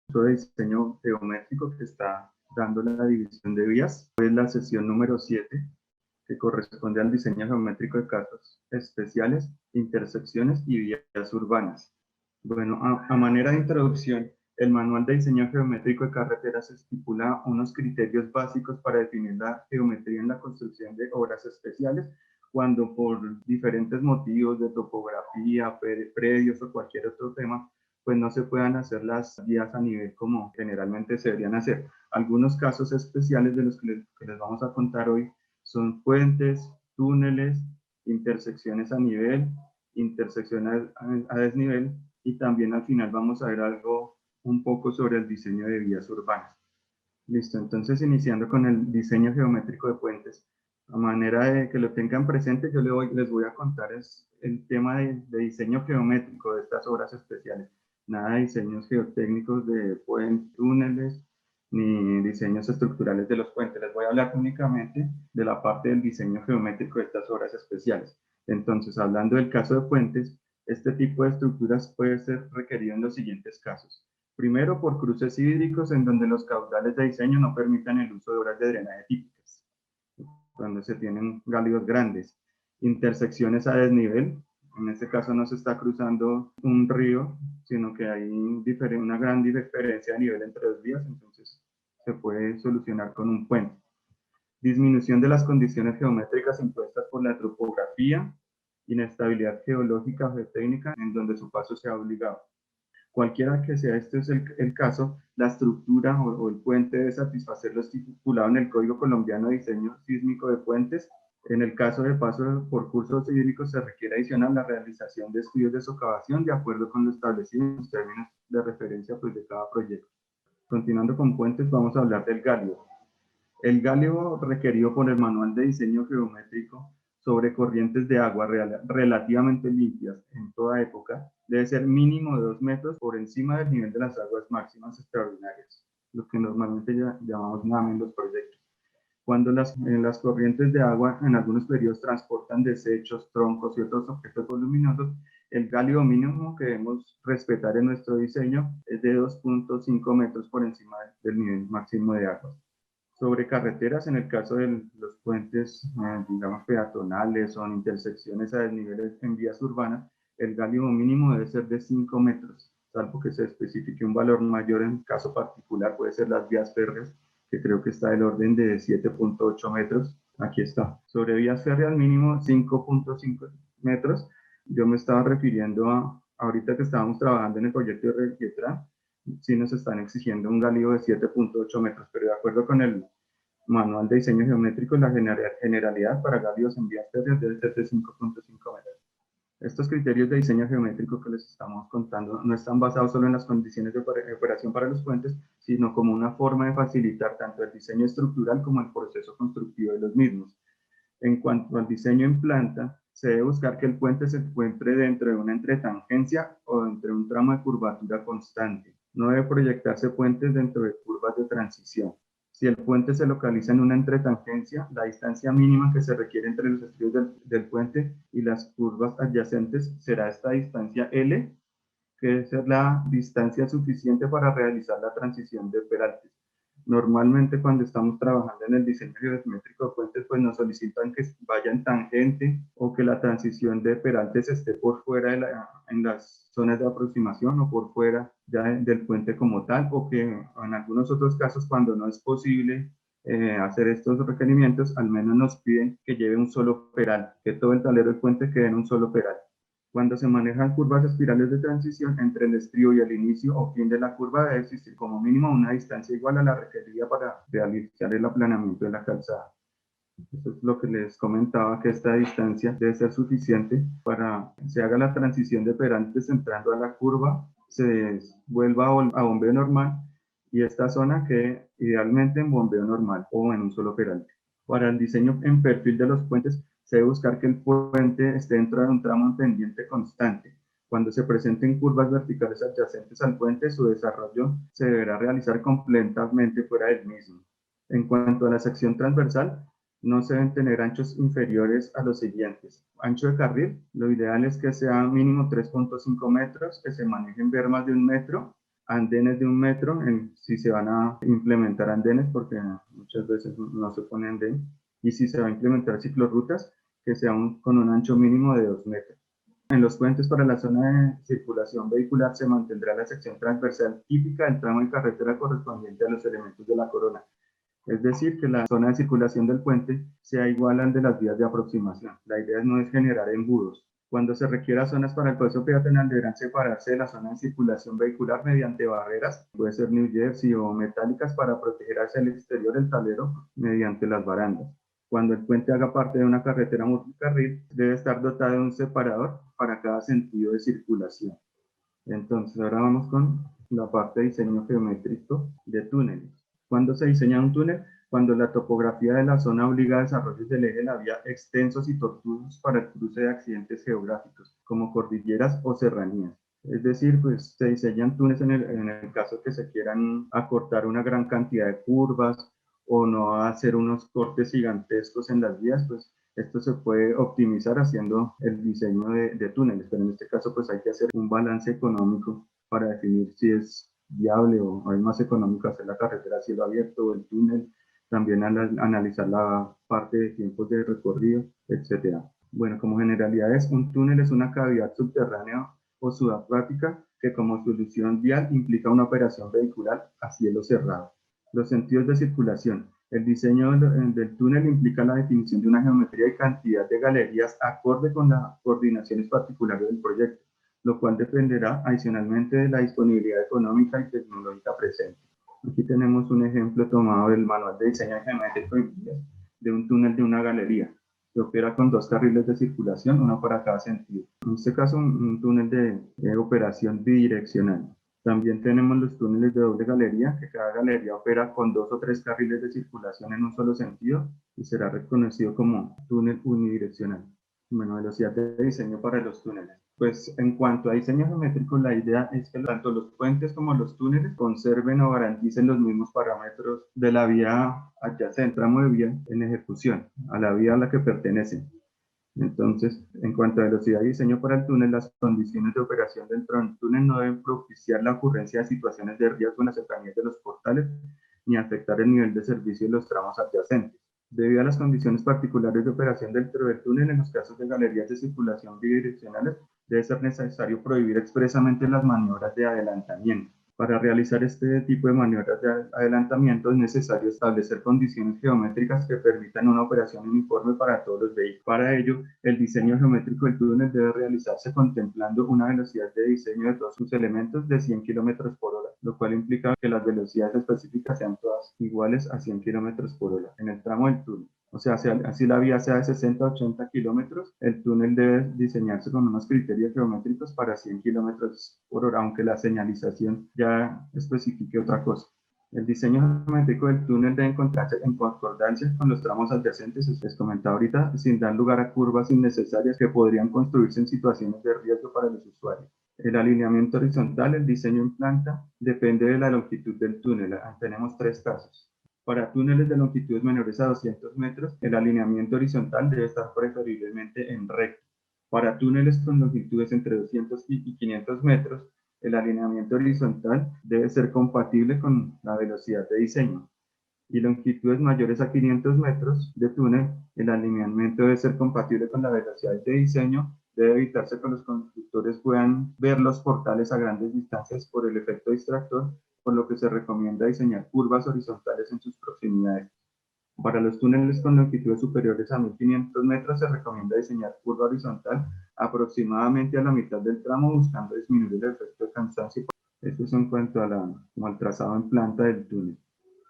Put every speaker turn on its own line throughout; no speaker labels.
de diseño geométrico que está dando la división de vías. Es la sesión número 7, que corresponde al diseño geométrico de casos especiales, intersecciones y vías urbanas. Bueno, a manera de introducción, el Manual de Diseño Geométrico de Carreteras estipula unos criterios básicos para definir la geometría en la construcción de obras especiales, cuando por diferentes motivos de topografía, predios o cualquier otro tema, pues no se puedan hacer las vías a nivel como generalmente se deberían hacer. Algunos casos especiales de los que les vamos a contar hoy son puentes, túneles, intersecciones a nivel, intersecciones a desnivel, y también al final vamos a ver algo un poco sobre el diseño de vías urbanas. Listo, entonces iniciando con el diseño geométrico de puentes. A manera de que lo tengan presente, yo les voy a contar el tema de diseño geométrico de estas obras especiales. Nada de diseños geotécnicos de puentes, túneles, ni diseños estructurales de los puentes. Les voy a hablar únicamente de la parte del diseño geométrico de estas obras especiales. Entonces, hablando del caso de puentes, este tipo de estructuras puede ser requerido en los siguientes casos. Primero, por cruces hídricos en donde los caudales de diseño no permitan el uso de obras de drenaje típicas, cuando se tienen galios grandes. Intersecciones a desnivel, en este caso no se está cruzando un río, sino que hay una gran diferencia de nivel entre dos vías, entonces se puede solucionar con un puente. Disminución de las condiciones geométricas impuestas por la topografía, inestabilidad geológica o geotécnica en donde su paso sea obligado. Cualquiera que sea este es el caso, la estructura o el puente debe satisfacer lo estipulado en el Código Colombiano de Diseño Sísmico de Puentes. En el caso de paso por cursos hídricos se requiere adicional la realización de estudios de socavación de acuerdo con lo establecido en los términos de referencia pues, de cada proyecto. Continuando con puentes, vamos a hablar del galio. El galio requerido por el Manual de Diseño Geométrico sobre corrientes de agua relativamente limpias en toda época debe ser mínimo de 2 metros por encima del nivel de las aguas máximas extraordinarias, lo que normalmente llamamos NAME en los proyectos. Cuando las corrientes de agua en algunos periodos transportan desechos, troncos y otros objetos voluminosos, el galio mínimo que debemos respetar en nuestro diseño es de 2.5 metros por encima del nivel máximo de agua. Sobre carreteras, en el caso de los puentes, digamos, peatonales o en intersecciones a desniveles en vías urbanas, el galio mínimo debe ser de 5 metros, salvo que se especifique un valor mayor en caso particular, puede ser las vías férreas, que creo que está del orden de 7.8 metros. Aquí está. Sobre vías férreas, mínimo 5.5 metros. Yo me estaba refiriendo ahorita que estábamos trabajando en el proyecto de Regietra, sí nos están exigiendo un galio de 7.8 metros, pero de acuerdo con el Manual de Diseño Geométrico, la generalidad para galios en vías férreas debe ser de 5.5 metros. Estos criterios de diseño geométrico que les estamos contando no están basados solo en las condiciones de operación para los puentes, sino como una forma de facilitar tanto el diseño estructural como el proceso constructivo de los mismos. En cuanto al diseño en planta, se debe buscar que el puente se encuentre dentro de una entretangencia o dentro de un tramo de curvatura constante. No debe proyectarse puentes dentro de curvas de transición. Si el puente se localiza en una entretangencia, la distancia mínima que se requiere entre los estrios del puente y las curvas adyacentes será esta distancia L, que es la distancia suficiente para realizar la transición de peraltes. Normalmente cuando estamos trabajando en el diseño geométrico de puentes, pues nos solicitan que vaya en tangente o que la transición de peraltes esté por fuera en las zonas de aproximación o por fuera ya del puente como tal, o que en algunos otros casos cuando no es posible hacer estos requerimientos, al menos nos piden que lleve un solo peral, que todo el tablero del puente quede en un solo peral. Cuando se manejan curvas espirales de transición entre el estribo y el inicio o fin de la curva, debe existir como mínimo una distancia igual a la requerida para realizar el aplanamiento de la calzada. Eso es lo que les comentaba, que esta distancia debe ser suficiente para que se haga la transición de perantes entrando a la curva, se vuelva a bombeo normal y esta zona quede idealmente en bombeo normal o en un solo peralte. Para el diseño en perfil de los puentes, se debe buscar que el puente esté dentro de un tramo en pendiente constante. Cuando se presenten curvas verticales adyacentes al puente, su desarrollo se deberá realizar completamente fuera del mismo. En cuanto a la sección transversal, no se deben tener anchos inferiores a los siguientes. Ancho de carril, lo ideal es que sea mínimo 3.5 metros, que se manejen bermas de 1 metro andenes de 1 metro, si se van a implementar andenes, porque muchas veces no se pone andén, y si se va a implementar ciclorrutas, que sea con un ancho mínimo de 2 metros. En los puentes para la zona de circulación vehicular se mantendrá la sección transversal típica del tramo de carretera correspondiente a los elementos de la corona. Es decir, que la zona de circulación del puente sea igual al de las vías de aproximación. La idea no es generar embudos. Cuando se requiera zonas para el paso peatonal deberán separarse de la zona de circulación vehicular mediante barreras, puede ser New Jersey o metálicas, para proteger hacia el exterior el tablero mediante las barandas. Cuando el puente haga parte de una carretera multicarril, debe estar dotado de un separador para cada sentido de circulación. Entonces, ahora vamos con la parte de diseño geométrico de túneles. ¿Cuándo se diseña un túnel? Cuando la topografía de la zona obliga a desarrollos del eje de la vía extensos y tortuosos para el cruce de accidentes geográficos, como cordilleras o serranías. Es decir, pues se diseñan túneles en el caso que se quieran acortar una gran cantidad de curvas o no hacer unos cortes gigantescos en las vías, pues esto se puede optimizar haciendo el diseño de túneles, pero en este caso pues hay que hacer un balance económico para definir si es viable o es más económico hacer la carretera a cielo abierto o el túnel, también analizar la parte de tiempos de recorrido, etcétera. Bueno, como generalidades, un túnel es una cavidad subterránea o subacuática que como solución vial implica una operación vehicular a cielo cerrado. Los sentidos de circulación. El diseño del túnel implica la definición de una geometría y cantidad de galerías acorde con las coordinaciones particulares del proyecto, lo cual dependerá adicionalmente de la disponibilidad económica y tecnológica presente. Aquí tenemos un ejemplo tomado del manual de diseño geométrico de un túnel de una galería que opera con 2 carriles de circulación, uno para cada sentido. En este caso, un túnel de operación bidireccional. También tenemos los túneles de doble galería, que cada galería opera con 2 o 3 carriles de circulación en un solo sentido y será reconocido como túnel unidireccional. Bueno, velocidad de diseño para los túneles. Pues en cuanto a diseño geométrico, la idea es que tanto los puentes como los túneles conserven o garanticen los mismos parámetros de la vía adyacente, tramo de vía en ejecución, a la vía a la que pertenecen. Entonces, en cuanto a velocidad y diseño para el túnel, las condiciones de operación dentro del túnel no deben propiciar la ocurrencia de situaciones de riesgo en las cercanías de los portales ni afectar el nivel de servicio de los tramos adyacentes. Debido a las condiciones particulares de operación dentro del túnel, en los casos de galerías de circulación bidireccionales, debe ser necesario prohibir expresamente las maniobras de adelantamiento. Para realizar este tipo de maniobras de adelantamiento es necesario establecer condiciones geométricas que permitan una operación uniforme para todos los vehículos. Para ello, el diseño geométrico del túnel debe realizarse contemplando una velocidad de diseño de todos sus elementos de 100 km por hora, lo cual implica que las velocidades específicas sean todas iguales a 100 km por hora en el tramo del túnel. O sea, así la vía sea de 60 a 80 kilómetros, el túnel debe diseñarse con unos criterios geométricos para 100 kilómetros por hora, aunque la señalización ya especifique otra cosa. El diseño geométrico del túnel debe encontrarse en concordancia con los tramos adyacentes, les comentaba ahorita, sin dar lugar a curvas innecesarias que podrían construirse en situaciones de riesgo para los usuarios. El alineamiento horizontal, el diseño en planta, depende de la longitud del túnel. Tenemos 3 casos. Para túneles de longitudes menores a 200 metros, el alineamiento horizontal debe estar preferiblemente en recto. Para túneles con longitudes entre 200 y 500 metros, el alineamiento horizontal debe ser compatible con la velocidad de diseño. Y longitudes mayores a 500 metros de túnel, el alineamiento debe ser compatible con la velocidad de diseño. Debe evitarse que los constructores puedan ver los portales a grandes distancias por el efecto distractor, por lo que se recomienda diseñar curvas horizontales en sus proximidades. Para los túneles con longitudes superiores a 1500 metros se recomienda diseñar curva horizontal aproximadamente a la mitad del tramo, buscando disminuir el efecto de cansancio. Esto es en cuanto al trazado en planta del túnel.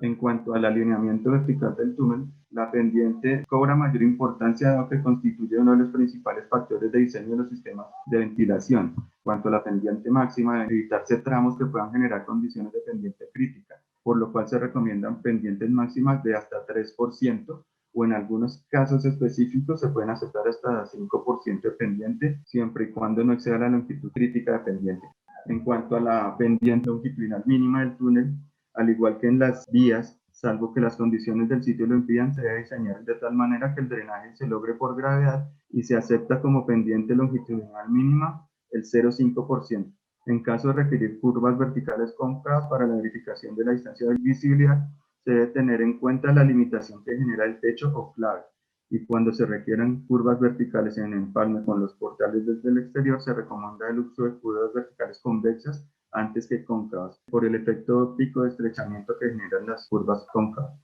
En cuanto al alineamiento vertical del túnel, la pendiente cobra mayor importancia dado que constituye uno de los principales factores de diseño de los sistemas de ventilación. En cuanto a la pendiente máxima, deben evitarse tramos que puedan generar condiciones de pendiente crítica, por lo cual se recomiendan pendientes máximas de hasta 3%, o en algunos casos específicos se pueden aceptar hasta 5% de pendiente, siempre y cuando no exceda la longitud crítica de pendiente. En cuanto a la pendiente longitudinal mínima del túnel, al igual que en las vías, salvo que las condiciones del sitio lo impidan, se debe diseñar de tal manera que el drenaje se logre por gravedad y se acepta como pendiente longitudinal mínima el 0,5%. En caso de requerir curvas verticales cóncavas para la verificación de la distancia de visibilidad, se debe tener en cuenta la limitación que genera el techo o clave. Y cuando se requieran curvas verticales en empalme con los portales desde el exterior, se recomienda el uso de curvas verticales convexas antes que cóncavas, por el efecto óptico de estrechamiento que generan las curvas cóncavas.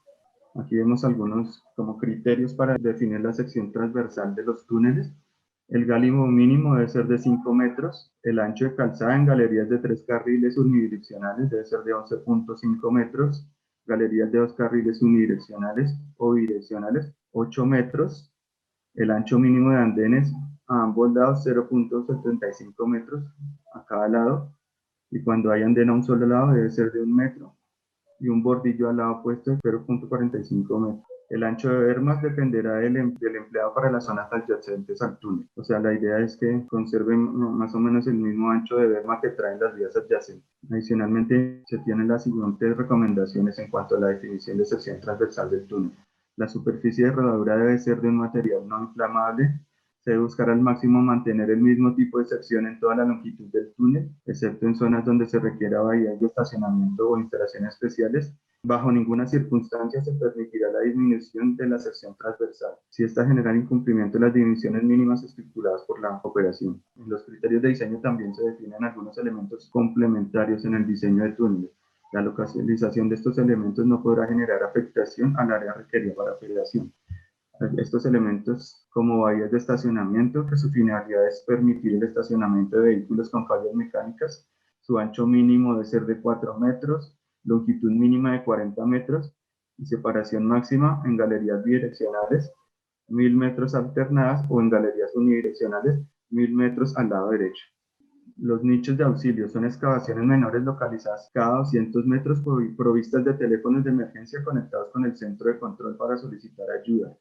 Aquí vemos algunos como criterios para definir la sección transversal de los túneles. El gálimo mínimo debe ser de 5 metros. El ancho de calzada en galerías de 3 carriles unidireccionales debe ser de 11.5 metros. Galerías de 2 carriles unidireccionales o bidireccionales, 8 metros. El ancho mínimo de andenes a ambos lados, 0.75 metros a cada lado. Y cuando hay andén a un solo lado, debe ser de 1 metro. Y un bordillo al lado opuesto de 0.45 metros. El ancho de bermas dependerá del empleado para las zonas adyacentes al túnel. O sea, la idea es que conserven más o menos el mismo ancho de berma que traen las vías adyacentes. Adicionalmente, se tienen las siguientes recomendaciones en cuanto a la definición de sección transversal del túnel. La superficie de rodadura debe ser de un material no inflamable. Se debe buscar al máximo mantener el mismo tipo de sección en toda la longitud del túnel, excepto en zonas donde se requiera bahías de estacionamiento o instalaciones especiales. Bajo ninguna circunstancia se permitirá la disminución de la sección transversal, si esta genera incumplimiento de las dimensiones mínimas estipuladas por la operación. En los criterios de diseño también se definen algunos elementos complementarios en el diseño de túneles. La localización de estos elementos no podrá generar afectación al área requerida para operación. Estos elementos como bahías de estacionamiento, que su finalidad es permitir el estacionamiento de vehículos con fallas mecánicas. Su ancho mínimo debe ser de 4 metros, longitud mínima de 40 metros y separación máxima en galerías bidireccionales, 1000 metros alternadas, o en galerías unidireccionales, 1000 metros al lado derecho. Los nichos de auxilio son excavaciones menores localizadas cada 200 metros provistas de teléfonos de emergencia conectados con el centro de control para solicitar ayuda.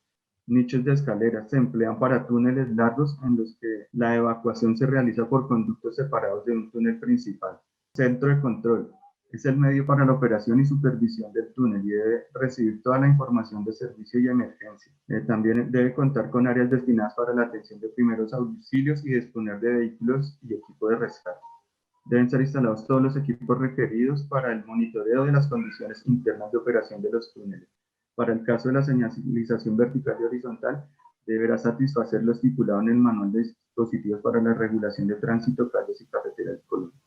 Nichos de escaleras se emplean para túneles largos en los que la evacuación se realiza por conductos separados de un túnel principal. Centro de control es el medio para la operación y supervisión del túnel y debe recibir toda la información de servicio y emergencia. También debe contar con áreas destinadas para la atención de primeros auxilios y disponer de vehículos y equipo de rescate. Deben ser instalados todos los equipos requeridos para el monitoreo de las condiciones internas de operación de los túneles. Para el caso de la señalización vertical y horizontal, deberá satisfacer lo estipulado en el Manual de Dispositivos para la Regulación de Tránsito, Calles y Carreteras de Colombia.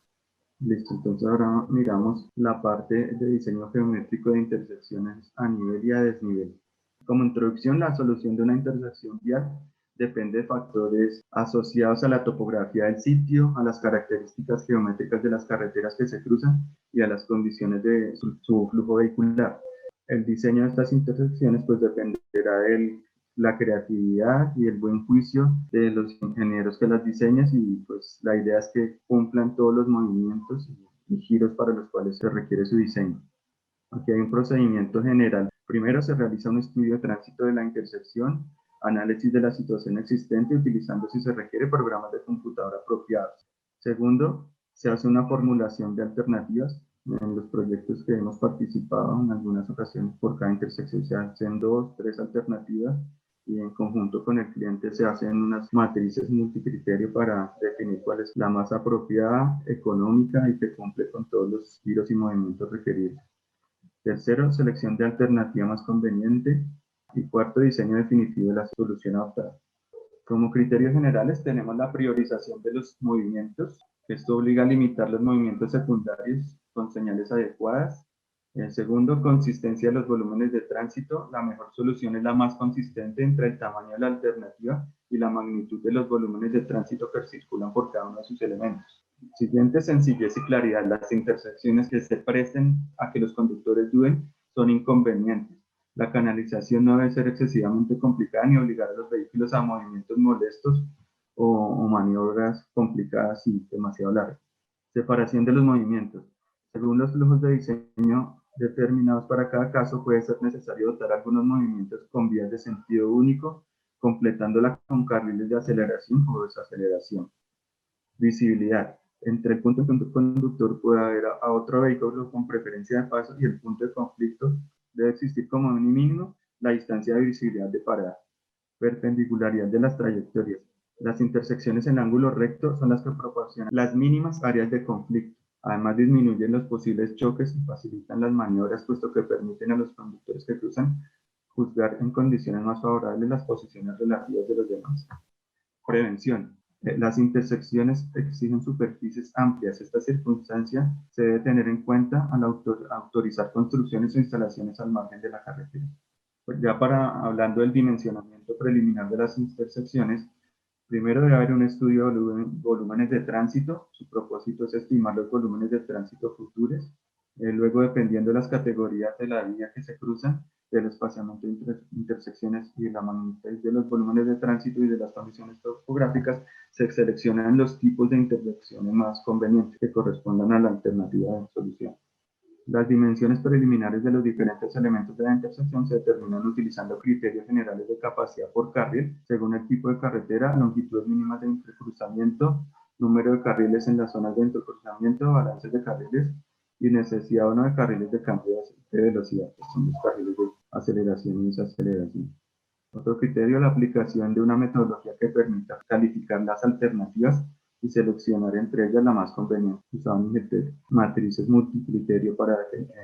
Listo, entonces ahora miramos la parte de diseño geométrico de intersecciones a nivel y a desnivel. Como introducción, la solución de una intersección vial depende de factores asociados a la topografía del sitio, a las características geométricas de las carreteras que se cruzan y a las condiciones de su flujo vehicular. El diseño de estas intersecciones pues dependerá de la creatividad y el buen juicio de los ingenieros que las diseñan, y pues la idea es que cumplan todos los movimientos y giros para los cuales se requiere su diseño. Aquí hay un procedimiento general. Primero se realiza un estudio de tránsito de la intersección, análisis de la situación existente utilizando, si se requiere, programas de computadora apropiados. Segundo, se hace una formulación de alternativas. En los proyectos que hemos participado, en algunas ocasiones por cada intersección se hacen 2, 3 alternativas, y en conjunto con el cliente se hacen unas matrices multicriterio para definir cuál es la más apropiada, económica y que cumple con todos los giros y movimientos requeridos. Tercero, selección de alternativa más conveniente. Y cuarto, diseño definitivo de la solución adoptada. Como criterios generales tenemos la priorización de los movimientos. Esto obliga a limitar los movimientos secundarios con señales adecuadas. Segundo, consistencia de los volúmenes de tránsito. La mejor solución es la más consistente entre el tamaño de la alternativa y la magnitud de los volúmenes de tránsito que circulan por cada uno de sus elementos. Siguiente, sencillez y claridad. Las intersecciones que se presten a que los conductores duden son inconvenientes. La canalización no debe ser excesivamente complicada ni obligar a los vehículos a movimientos molestos o maniobras complicadas y demasiado largas. Separación de los movimientos. Según los flujos de diseño determinados para cada caso, puede ser necesario dotar algunos movimientos con vías de sentido único, completándola con carriles de aceleración o desaceleración. Visibilidad. Entre el punto de conductor puede haber a otro vehículo con preferencia de paso, y el punto de conflicto debe existir como mínimo la distancia de visibilidad de parada. Perpendicularidad de las trayectorias. Las intersecciones en ángulo recto son las que proporcionan las mínimas áreas de conflicto. Además, disminuyen los posibles choques y facilitan las maniobras, puesto que permiten a los conductores que cruzan juzgar en condiciones más favorables las posiciones relativas de los demás. Prevención. Las intersecciones exigen superficies amplias. Esta circunstancia se debe tener en cuenta al autorizar construcciones o instalaciones al margen de la carretera. Pues ya hablando del dimensionamiento preliminar de las intersecciones, primero debe haber un estudio de volúmenes de tránsito. Su propósito es estimar los volúmenes de tránsito futuros. Luego, dependiendo de las categorías de la vía que se cruzan, del espaciamiento de intersecciones y de la magnitud de los volúmenes de tránsito y de las condiciones topográficas, se seleccionan los tipos de intersecciones más convenientes que correspondan a la alternativa de solución. Las dimensiones preliminares de los diferentes elementos de la intersección se determinan utilizando criterios generales de capacidad por carril, según el tipo de carretera, longitudes mínimas de intercruzamiento, número de carriles en las zonas de intercruzamiento, balances de carriles y necesidad o no de carriles de cambio de velocidad, que son los carriles de aceleración y desaceleración. Otro criterio, la aplicación de una metodología que permita calificar las alternativas y seleccionar entre ellas la más conveniente, usando matrices multicriterio para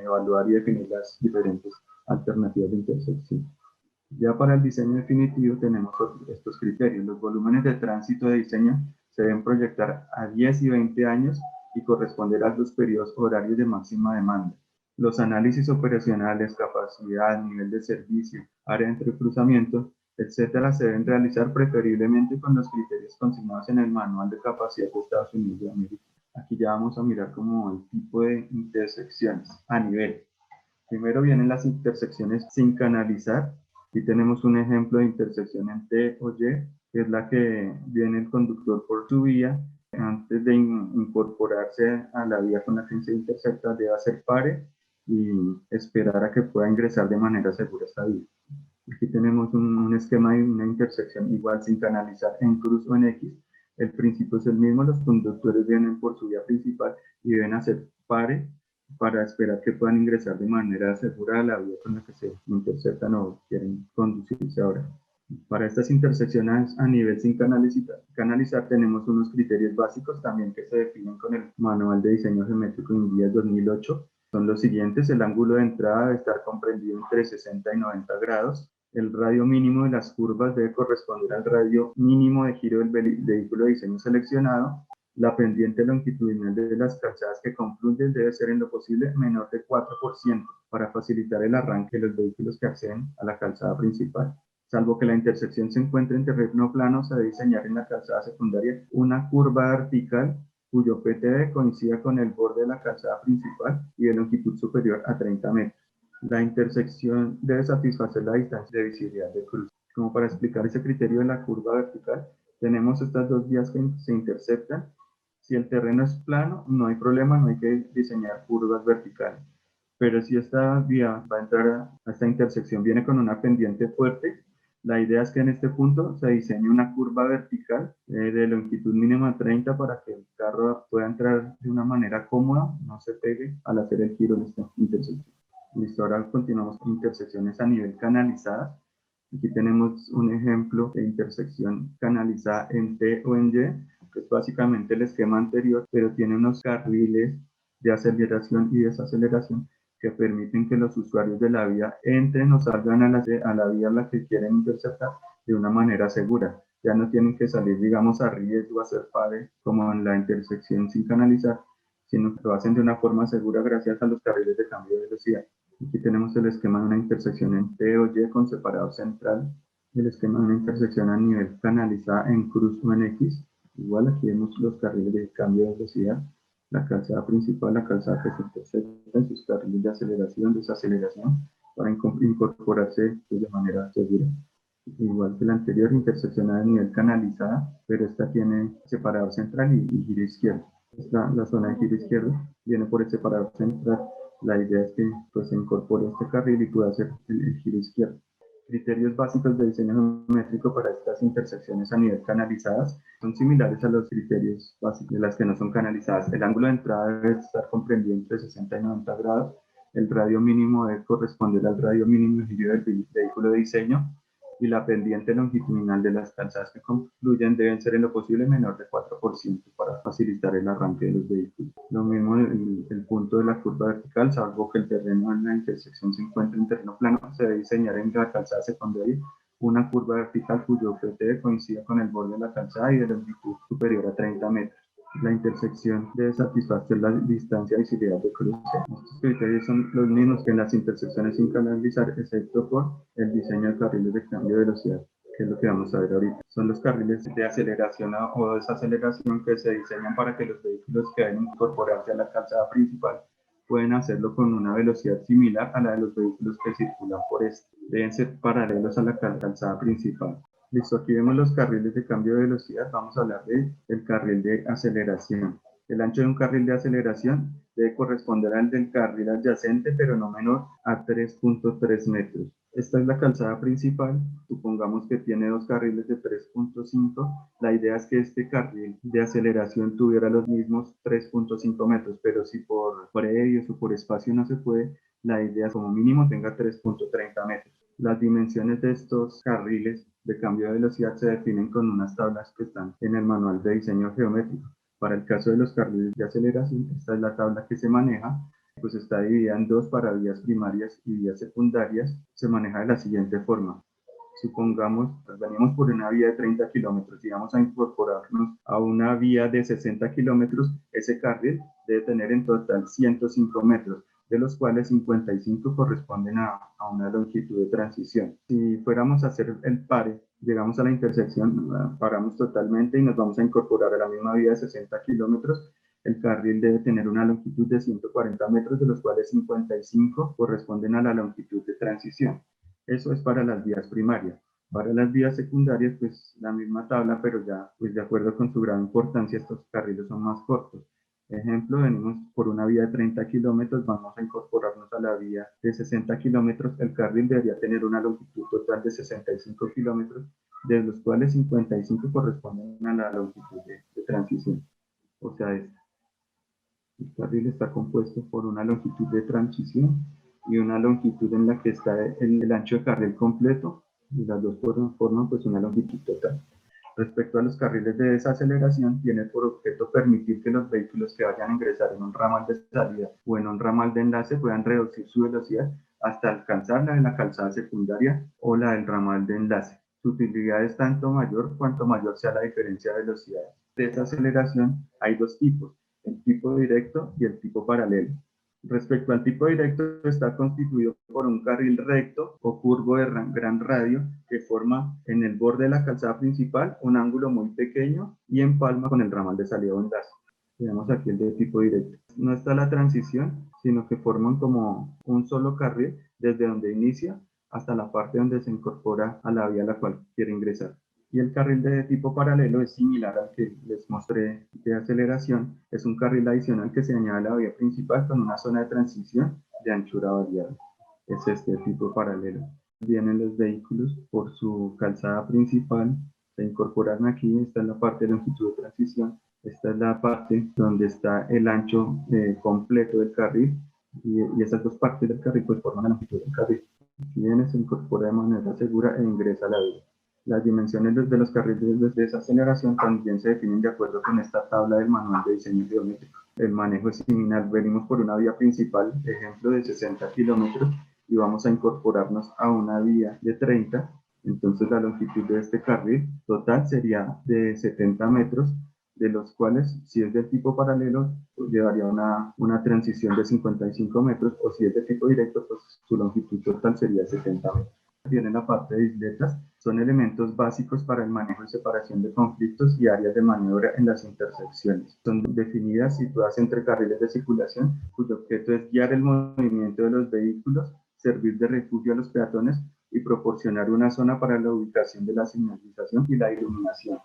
evaluar y definir las diferentes alternativas de intersección. Ya para el diseño definitivo tenemos estos criterios. Los volúmenes de tránsito de diseño se deben proyectar a 10 y 20 años y corresponder a los periodos horarios de máxima demanda. Los análisis operacionales, capacidad, nivel de servicio, área de entrecruzamiento, etcétera, se deben realizar preferiblemente con los criterios consignados en el Manual de Capacidad de Estados Unidos de América. Aquí ya vamos a mirar como el tipo de intersecciones a nivel. Primero vienen las intersecciones sin canalizar. Aquí tenemos un ejemplo de intersección en T o Y, que es la que viene el conductor por su vía. Antes de incorporarse a la vía con la que se intersecta, debe hacer pare y esperar a que pueda ingresar de manera segura a esta vía. Aquí tenemos un esquema de una intersección igual sin canalizar en cruz o en X. El principio es el mismo, los conductores vienen por su vía principal y deben hacer pare para esperar que puedan ingresar de manera segura a la vía con la que se intersectan o quieren conducirse ahora. Para estas intersecciones a nivel sin canalizar tenemos unos criterios básicos también que se definen con el Manual de Diseño Geométrico INVIAS 2008. Son los siguientes: el ángulo de entrada debe estar comprendido entre 60 y 90 grados. El radio mínimo de las curvas debe corresponder al radio mínimo de giro del vehículo de diseño seleccionado. La pendiente longitudinal de las calzadas que confluyen debe ser en lo posible menor de 4% para facilitar el arranque de los vehículos que acceden a la calzada principal. Salvo que la intersección se encuentre en terreno plano, se debe diseñar en la calzada secundaria una curva vertical cuyo PTB coincida con el borde de la calzada principal y de longitud superior a 30 metros. La intersección debe satisfacer la distancia de visibilidad de cruce. Como para explicar ese criterio de la curva vertical, tenemos estas dos vías que se intersectan. Si el terreno es plano, no hay problema, no hay que diseñar curvas verticales. Pero si esta vía va a entrar a esta intersección, viene con una pendiente fuerte, la idea es que en este punto se diseñe una curva vertical de longitud mínima 30 para que el carro pueda entrar de una manera cómoda, no se pegue al hacer el giro en esta intersección. Listo, ahora continuamos con intersecciones a nivel canalizadas. Aquí tenemos un ejemplo de intersección canalizada en T o en Y, que es básicamente el esquema anterior, pero tiene unos carriles de aceleración y desaceleración que permiten que los usuarios de la vía entren o salgan a la vía a la que quieren interceptar de una manera segura. Ya no tienen que salir, digamos, a riesgo, a hacer pare, como en la intersección sin canalizar, sino que lo hacen de una forma segura gracias a los carriles de cambio de velocidad. Aquí tenemos el esquema de una intersección en T o Y con separador central, el esquema de una intersección a nivel canalizada en cruz o en X. Igual aquí vemos los carriles de cambio de velocidad, la calzada principal, la calzada que se intersecta en sus carriles de aceleración, desaceleración, para incorporarse pues, de manera segura. Igual que la anterior, interseccionada a nivel canalizada, pero esta tiene separador central y giro izquierdo. La zona de giro izquierdo viene por el separador central. La idea es que pues, se incorpore este carril y pueda hacer el giro izquierdo. Criterios básicos de diseño geométrico para estas intersecciones a nivel canalizadas son similares a los criterios básicos de las que no son canalizadas. El ángulo de entrada debe estar comprendido entre 60 y 90 grados. El radio mínimo debe corresponder al radio mínimo de giro del vehículo de diseño. y la pendiente longitudinal de las calzadas que confluyen deben ser en lo posible menor de 4% para facilitar el arranque de los vehículos. Lo mismo el punto de la curva vertical, salvo que el terreno en la intersección se encuentre en terreno plano, se debe diseñar en la calzada secundaria una curva vertical cuyo FT coincida con el borde de la calzada y de longitud superior a 30 metros. La intersección debe satisfacer la distancia de visibilidad de cruce. Estos criterios son los mismos que en las intersecciones sin canalizar, excepto por el diseño de carriles de cambio de velocidad, que es lo que vamos a ver ahorita. Son los carriles de aceleración o desaceleración que se diseñan para que los vehículos que deben incorporarse a la calzada principal pueden hacerlo con una velocidad similar a la de los vehículos que circulan por este. Deben ser paralelos a la calzada principal. Listo, aquí vemos los carriles de cambio de velocidad. Vamos a hablar del carril de aceleración. El ancho de un carril de aceleración debe corresponder al del carril adyacente, pero no menor a 3.3 metros. Esta es la calzada principal. Supongamos que tiene dos carriles de 3.5. La idea es que este carril de aceleración tuviera los mismos 3.5 metros, pero si por predios o por espacio no se puede, la idea es como mínimo tenga 3.30 metros. Las dimensiones de estos carriles de cambio de velocidad se definen con unas tablas que están en el manual de diseño geométrico. Para el caso de los carriles de aceleración, esta es la tabla que se maneja, pues está dividida en dos para vías primarias y vías secundarias. Se maneja de la siguiente forma. Supongamos, venimos por una vía de 30 kilómetros y vamos a incorporarnos a una vía de 60 kilómetros. Ese carril debe tener en total 105 metros, de los cuales 55 corresponden a una longitud de transición. Si fuéramos a hacer el pare, llegamos a la intersección, paramos totalmente y nos vamos a incorporar a la misma vía de 60 kilómetros. El carril debe tener una longitud de 140 metros, de los cuales 55 corresponden a la longitud de transición. Eso es para las vías primarias. Para las vías secundarias, pues la misma tabla, pero ya, pues de acuerdo con su gran importancia, estos carriles son más cortos. Ejemplo, venimos por una vía de 30 kilómetros, vamos a incorporarnos a la vía de 60 kilómetros. El carril debería tener una longitud total de 65 kilómetros, de los cuales 55 corresponden a la longitud de transición. O sea, el carril está compuesto por una longitud de transición y una longitud en la que está el ancho de carril completo, y las dos forman pues una longitud total. Respecto a los carriles de desaceleración, tiene por objeto permitir que los vehículos que vayan a ingresar en un ramal de salida o en un ramal de enlace puedan reducir su velocidad hasta alcanzar la de la calzada secundaria o la del ramal de enlace. Su utilidad es tanto mayor cuanto mayor sea la diferencia de velocidad. De desaceleración hay dos tipos, el tipo directo y el tipo paralelo. Respecto al tipo directo, está constituido por un carril recto o curvo de gran radio que forma en el borde de la calzada principal un ángulo muy pequeño y empalma con el ramal de salida o enlace. Tenemos aquí el de tipo directo. No está la transición, sino que forman como un solo carril desde donde inicia hasta la parte donde se incorpora a la vía a la cual quiere ingresar. Y el carril de tipo paralelo es similar al que les mostré de aceleración. Es un carril adicional que se añade a la vía principal con una zona de transición de anchura variable. Es este tipo paralelo. Vienen los vehículos por su calzada principal, se incorporan aquí. Esta es la parte de longitud de transición. Esta es la parte donde está el ancho completo del carril, y esas dos partes del carril pues forman la longitud del carril. Si viene, se incorpora de manera segura e ingresa a la vía. Las dimensiones de los carriles de desaceleración también se definen de acuerdo con esta tabla del manual de diseño geométrico. El manejo es similar. Venimos por una vía principal, ejemplo de 60 kilómetros, y vamos a incorporarnos a una vía de 30. Entonces la longitud de este carril total sería de 70 metros, de los cuales, si es del tipo paralelo, pues llevaría una transición de 55 metros, o si es de tipo directo, pues su longitud total sería 70 metros. Viene la parte de isletas, son elementos básicos para el manejo y separación de conflictos y áreas de maniobra en las intersecciones. Son definidas, situadas entre carriles de circulación, cuyo objeto es guiar el movimiento de los vehículos, servir de refugio a los peatones y proporcionar una zona para la ubicación de la señalización y la iluminación.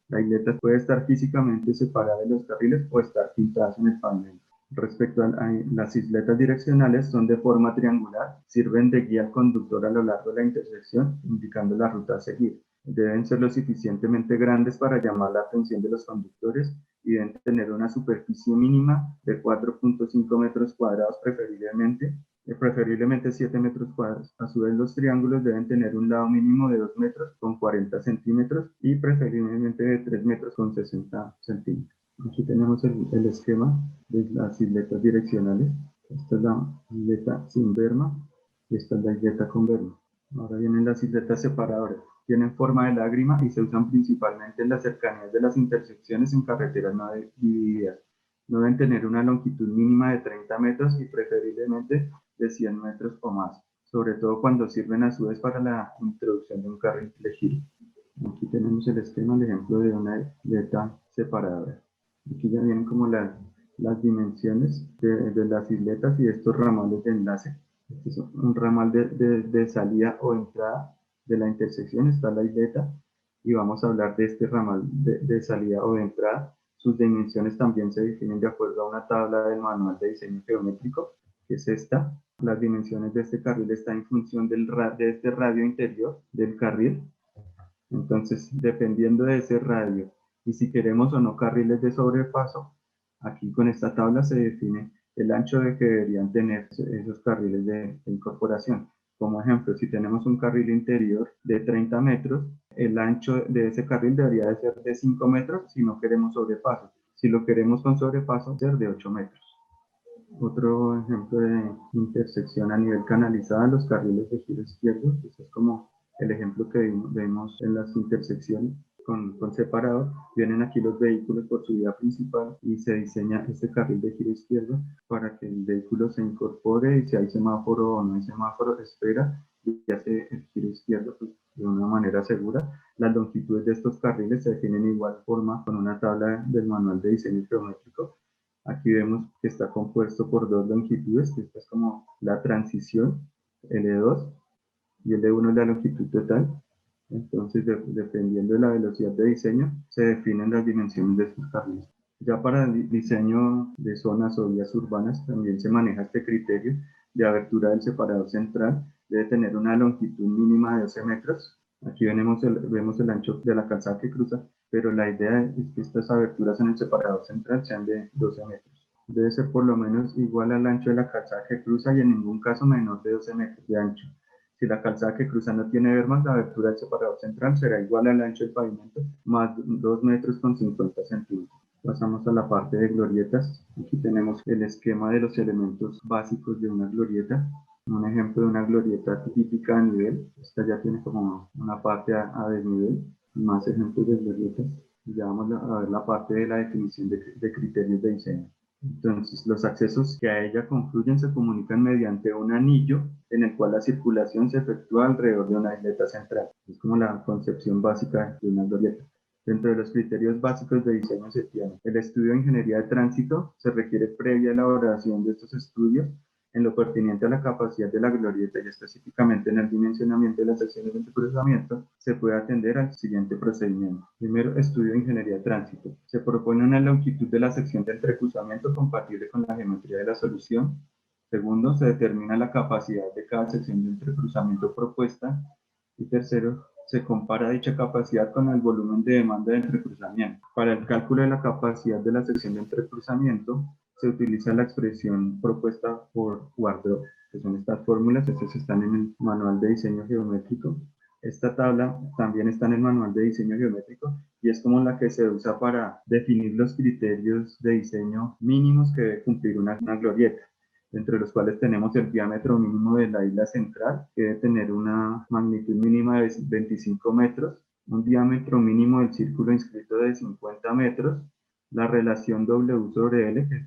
La isleta puede estar físicamente separada de los carriles o estar pintadas en el pavimento. Respecto a las isletas direccionales, son de forma triangular, sirven de guía al conductor a lo largo de la intersección, indicando la ruta a seguir. Deben ser lo suficientemente grandes para llamar la atención de los conductores y deben tener una superficie mínima de 4.5 metros cuadrados preferiblemente, preferiblemente 7 metros cuadrados. A su vez, los triángulos deben tener un lado mínimo de 2 metros con 40 centímetros y preferiblemente de 3 metros con 60 centímetros. Aquí tenemos el esquema de las isletas direccionales. Esta es la isleta sin berma y esta es la isleta con berma. Ahora vienen las isletas separadoras. Tienen forma de lágrima y se usan principalmente en las cercanías de las intersecciones en carreteras no divididas. No deben tener una longitud mínima de 30 metros y preferiblemente de 100 metros o más, sobre todo cuando sirven a su vez para la introducción de un carril de giro. Aquí tenemos el esquema, el ejemplo de una isleta separadora. Aquí ya vienen como las dimensiones de las isletas y estos ramales de enlace. Este es un ramal de salida o entrada de la intersección, está la isleta, y vamos a hablar de este ramal de salida o de entrada. Sus dimensiones también se definen de acuerdo a una tabla del manual de diseño geométrico, que es esta. Las dimensiones de este carril están en función de este radio interior del carril. Entonces, dependiendo de ese radio y si queremos o no carriles de sobrepaso, aquí con esta tabla se define el ancho de que deberían tener esos carriles de incorporación. Como ejemplo, si tenemos un carril interior de 30 metros, el ancho de ese carril debería de ser de 5 metros si no queremos sobrepaso. Si lo queremos con sobrepaso, ser de 8 metros. Otro ejemplo de intersección a nivel canalizada, los carriles de giro izquierdo. Este es como el ejemplo que vemos en las intersecciones con separador. Vienen aquí los vehículos por su vía principal y se diseña este carril de giro izquierdo para que el vehículo se incorpore y si hay semáforo o no hay semáforo, espera y hace el giro izquierdo pues, de una manera segura. Las longitudes de estos carriles se definen de igual forma con una tabla del manual de diseño geométrico. Aquí vemos que está compuesto por dos longitudes, que esta es como la transición, L2, y L1 es la longitud total. Entonces, dependiendo de la velocidad de diseño, se definen las dimensiones de estos carriles. Ya para el diseño de zonas o vías urbanas también se maneja este criterio de abertura del separador central. Debe tener una longitud mínima de 12 metros. Aquí vemos el ancho de la calzada que cruza, pero la idea es que estas aberturas en el separador central sean de 12 metros. Debe ser por lo menos igual al ancho de la calzada que cruza y en ningún caso menor de 12 metros de ancho. Si la calzada que cruza no tiene bermas, la abertura del separador central será igual al ancho del pavimento más 2 metros con 50 centímetros. Pasamos a la parte de glorietas. Aquí tenemos el esquema de los elementos básicos de una glorieta. Un ejemplo de una glorieta típica a nivel. Esta ya tiene como una parte a desnivel. Más ejemplos de glorietas. Ya vamos a ver la parte de la definición de criterios de diseño. Entonces, los accesos que a ella confluyen se comunican mediante un anillo en el cual la circulación se efectúa alrededor de una isleta central. Es como la concepción básica de una glorieta. Dentro de los criterios básicos de diseño se tiene el estudio de ingeniería de tránsito. Se requiere previa elaboración de estos estudios en lo pertinente a la capacidad de la glorieta y específicamente en el dimensionamiento de las secciones de entrecruzamiento, se puede atender al siguiente procedimiento. Primero, estudio de ingeniería de tránsito. Se propone una longitud de la sección de entrecruzamiento compatible con la geometría de la solución. Segundo, se determina la capacidad de cada sección de entrecruzamiento propuesta. Y tercero, se compara dicha capacidad con el volumen de demanda de entrecruzamiento. Para el cálculo de la capacidad de la sección de entrecruzamiento, se utiliza la expresión propuesta por Wardrop, que son estas fórmulas. Estas están en el manual de diseño geométrico. Esta tabla también está en el manual de diseño geométrico y es como la que se usa para definir los criterios de diseño mínimos que debe cumplir una glorieta, entre los cuales tenemos el diámetro mínimo de la isla central, que debe tener una magnitud mínima de 25 metros, un diámetro mínimo del círculo inscrito de 50 metros, la relación W sobre L, que es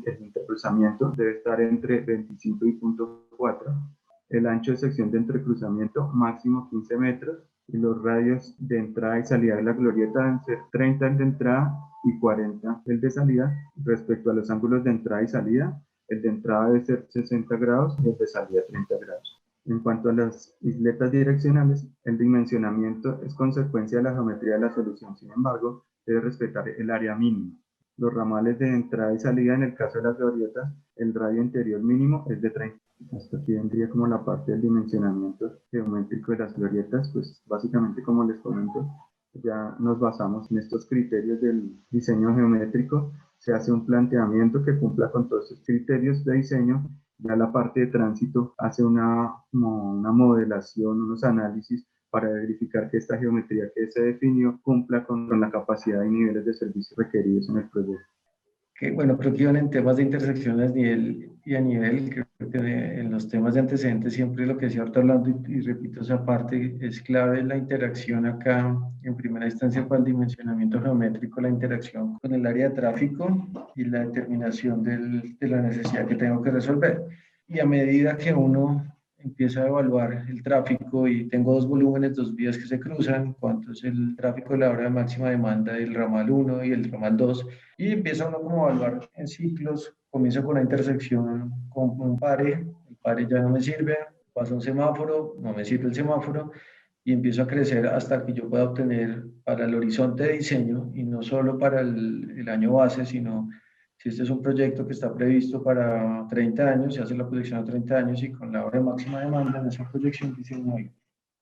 el entrecruzamiento, debe estar entre 25 y 0.4. El ancho de sección de entrecruzamiento máximo 15 metros y los radios de entrada y salida de la glorieta deben ser 30 el de entrada y 40 el de salida. Respecto a los ángulos de entrada y salida, el de entrada debe ser 60 grados y el de salida 30 grados. En cuanto a las isletas direccionales, el dimensionamiento es consecuencia de la geometría de la solución. Sin embargo, debe respetar el área mínima. Los ramales de entrada y salida, en el caso de las glorietas, el radio interior mínimo es de 30. Hasta aquí vendría como la parte del dimensionamiento geométrico de las glorietas. Pues básicamente, como les comento, ya nos basamos en estos criterios del diseño geométrico. Se hace un planteamiento que cumpla con todos estos criterios de diseño Ya la parte de tránsito hace como una modelación, unos análisis para verificar que esta geometría que se definió cumpla con la capacidad y niveles de servicio requeridos en el proyecto.
Que, bueno, creo que iban en temas de intersecciones nivel y a nivel, creo que en los temas de antecedentes siempre lo que decía ahorita hablando y repito esa parte, es clave la interacción acá, en primera instancia para el dimensionamiento geométrico, la interacción con el área de tráfico y la determinación de la necesidad que tengo que resolver. Y a medida que uno empieza a evaluar el tráfico y tengo dos volúmenes, dos vías que se cruzan, cuánto es el tráfico de la hora de máxima demanda del ramal 1 y el ramal 2, y empieza uno como a evaluar en ciclos, comienzo con una intersección con un pare, el pare ya no me sirve, paso un semáforo, no me sirve el semáforo, y empiezo a crecer hasta que yo pueda obtener para el horizonte de diseño, y no solo para el año base, sino si este es un proyecto que está previsto para 30 años, se hace la proyección a 30 años y con la hora de máxima demanda en esa proyección dice, no,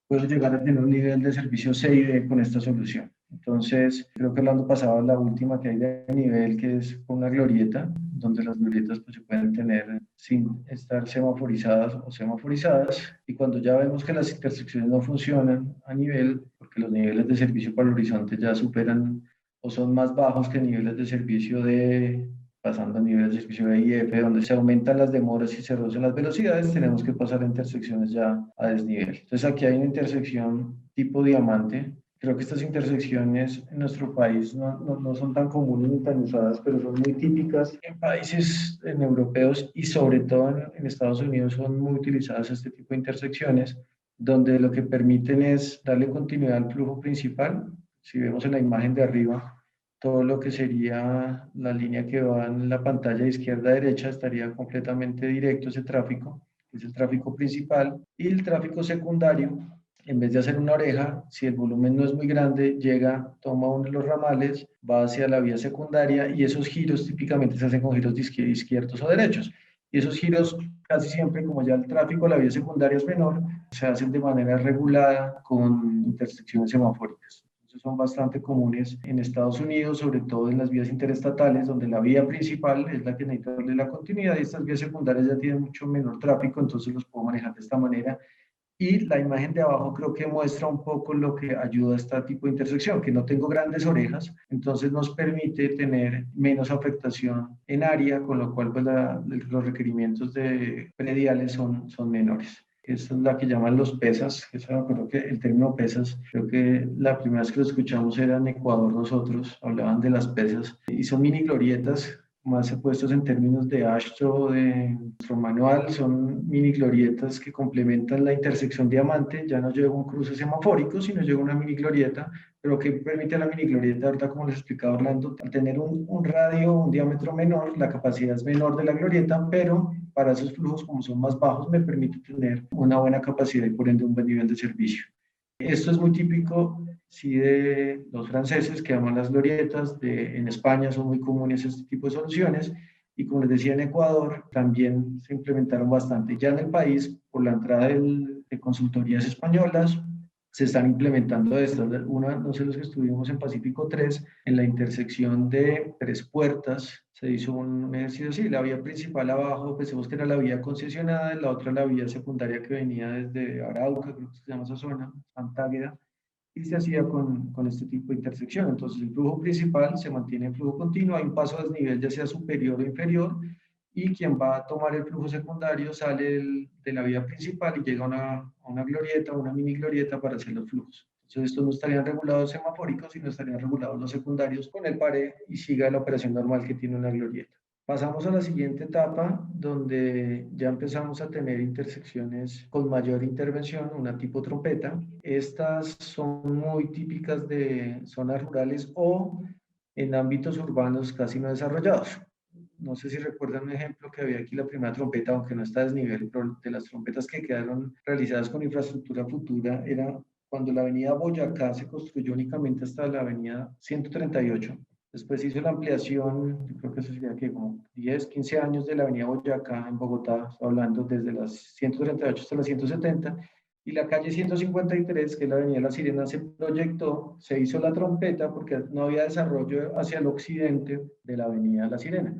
puedo llegar a tener un nivel de servicio C y D con esta solución. Entonces, creo que hablando pasado, la última que hay de nivel, que es una glorieta, donde las glorietas pues, se pueden tener sin estar semaforizadas o semaforizadas. Y cuando ya vemos que las intersecciones no funcionan a nivel, porque los niveles de servicio para el horizonte ya superan o son más bajos que niveles de servicio de pasando a niveles de servicio de IF, donde se aumentan las demoras y se reducen las velocidades, tenemos que pasar a intersecciones ya a desnivel. Entonces aquí hay una intersección tipo diamante. Creo que estas intersecciones en nuestro país no son tan comunes ni tan usadas, pero son muy típicas en países europeos y sobre todo en Estados Unidos son muy utilizadas este tipo de intersecciones, donde lo que permiten es darle continuidad al flujo principal. Si vemos en la imagen de arriba, todo lo que sería la línea que va en la pantalla de izquierda a derecha estaría completamente directo ese tráfico, que es el tráfico principal, y el tráfico secundario, en vez de hacer una oreja, si el volumen no es muy grande, llega, toma uno de los ramales, va hacia la vía secundaria y esos giros típicamente se hacen con giros izquierdos o derechos. Y esos giros casi siempre, como ya el tráfico de la vía secundaria es menor, se hacen de manera regulada con intersecciones semafóricas. Son bastante comunes en Estados Unidos, sobre todo en las vías interestatales, donde la vía principal es la que necesita darle la continuidad y estas vías secundarias ya tienen mucho menor tráfico, entonces los puedo manejar de esta manera. Y la imagen de abajo creo que muestra un poco lo que ayuda a este tipo de intersección, que no tengo grandes orejas, entonces nos permite tener menos afectación en área, con lo cual pues los requerimientos de prediales son menores. Esa es la que llaman los pesas, que eso, creo que el término pesas, creo que la primera vez que lo escuchamos era en Ecuador nosotros, hablaban de las pesas, y son mini glorietas más puestos en términos de AASHTO de nuestro manual, son mini glorietas que complementan la intersección diamante, ya no lleva un cruce semafórico, sino lleva una mini glorieta, pero que permite a la mini glorieta, ahorita como les explicaba Orlando, al tener un radio, un diámetro menor, la capacidad es menor de la glorieta, pero para esos flujos como son más bajos me permite tener una buena capacidad y por ende un buen nivel de servicio. Esto es muy típico, sí, de los franceses que aman las glorietas, en España son muy comunes este tipo de soluciones y como les decía en Ecuador también se implementaron bastante. Ya en el país, por la entrada de consultorías españolas, se están implementando estas. Una, no sé, los que estuvimos en Pacífico 3, en la intersección de Tres Puertas, se hizo un ejercicio así, la vía principal abajo, pensemos que era la vía concesionada, la otra la vía secundaria que venía desde Arauca, creo que se llama esa zona, Antágueda, y se hacía con este tipo de intersección. Entonces el flujo principal se mantiene en flujo continuo, hay un paso a desnivel ya sea superior o inferior, y quien va a tomar el flujo secundario sale de la vía principal y llega a una glorieta, una mini glorieta para hacer los flujos. Entonces estos no estarían regulados semafóricos, sino estarían regulados los secundarios con el pared y siga la operación normal que tiene una glorieta. Pasamos a la siguiente etapa, donde ya empezamos a tener intersecciones con mayor intervención, una tipo trompeta. Estas son muy típicas de zonas rurales o en ámbitos urbanos casi no desarrollados. No sé si recuerdan un ejemplo que había aquí, la primera trompeta, aunque no está a desnivel, pero de las trompetas que quedaron realizadas con infraestructura futura, era cuando la avenida Boyacá se construyó únicamente hasta la avenida 138. Después se hizo la ampliación, yo creo que eso sería que como 10, 15 años de la avenida Boyacá en Bogotá, hablando desde las 138 hasta las 170, y la calle 153, que es la avenida La Sirena, se proyectó, se hizo la trompeta porque no había desarrollo hacia el occidente de la avenida La Sirena.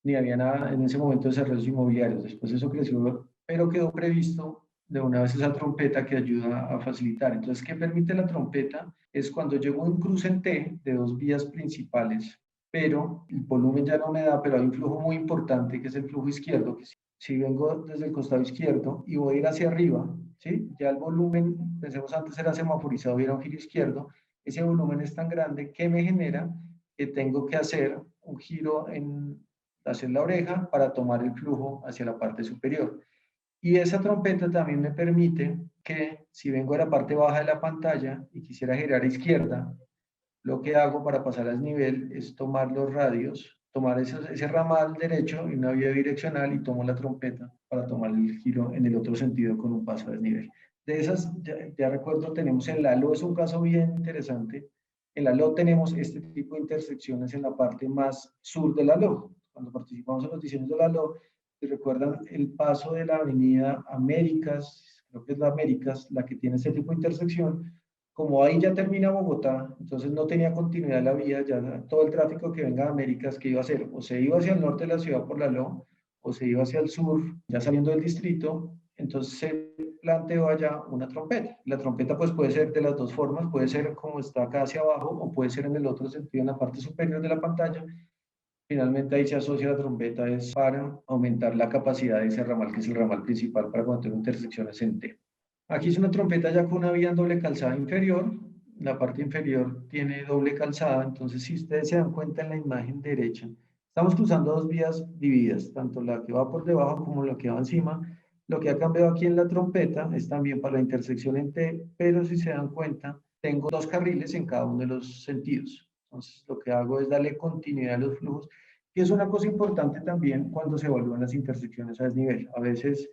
ni había nada en ese momento de desarrollos inmobiliarios. Después eso creció, pero quedó previsto de una vez esa trompeta que ayuda a facilitar. Entonces, ¿qué permite la trompeta? Es cuando llego a un cruce en T de dos vías principales, pero el volumen ya no me da, pero hay un flujo muy importante que es el flujo izquierdo, que si vengo desde el costado izquierdo y voy a ir hacia arriba, ¿sí? Ya el volumen, pensemos antes era semaforizado y era un giro izquierdo, ese volumen es tan grande que me genera que tengo que hacer un giro hacia la oreja para tomar el flujo hacia la parte superior. Y esa trompeta también me permite que si vengo a la parte baja de la pantalla y quisiera girar a izquierda, lo que hago para pasar a desnivel es tomar los radios, tomar ese ramal derecho y una vía direccional y tomo la trompeta para tomar el giro en el otro sentido con un paso a desnivel. De esas, ya recuerdo, tenemos en la LO, es un caso bien interesante. En la LO tenemos este tipo de intersecciones en la parte más sur de la LO. Cuando participamos en los diseños de la LO, si recuerdan el paso de la avenida Américas, creo que es la Américas, la que tiene este tipo de intersección, como ahí ya termina Bogotá, entonces no tenía continuidad la vía, ya todo el tráfico que venga de Américas, ¿qué iba a hacer? O se iba hacia el norte de la ciudad por la LO, o se iba hacia el sur, ya saliendo del distrito, entonces se planteó allá una trompeta. La trompeta pues puede ser de las dos formas, puede ser como está acá hacia abajo, o puede ser en el otro sentido, en la parte superior de la pantalla. Finalmente ahí se asocia la trompeta es para aumentar la capacidad de ese ramal, que es el ramal principal para cuando tengo intersecciones en T. Aquí es una trompeta ya con una vía en doble calzada inferior. La parte inferior tiene doble calzada, entonces si ustedes se dan cuenta en la imagen derecha, estamos cruzando dos vías divididas, tanto la que va por debajo como la que va encima. Lo que ha cambiado aquí en la trompeta es también para la intersección en T, pero si se dan cuenta, tengo dos carriles en cada uno de los sentidos. Entonces lo que hago es darle continuidad a los flujos, que es una cosa importante también cuando se evalúan las intersecciones a desnivel. A veces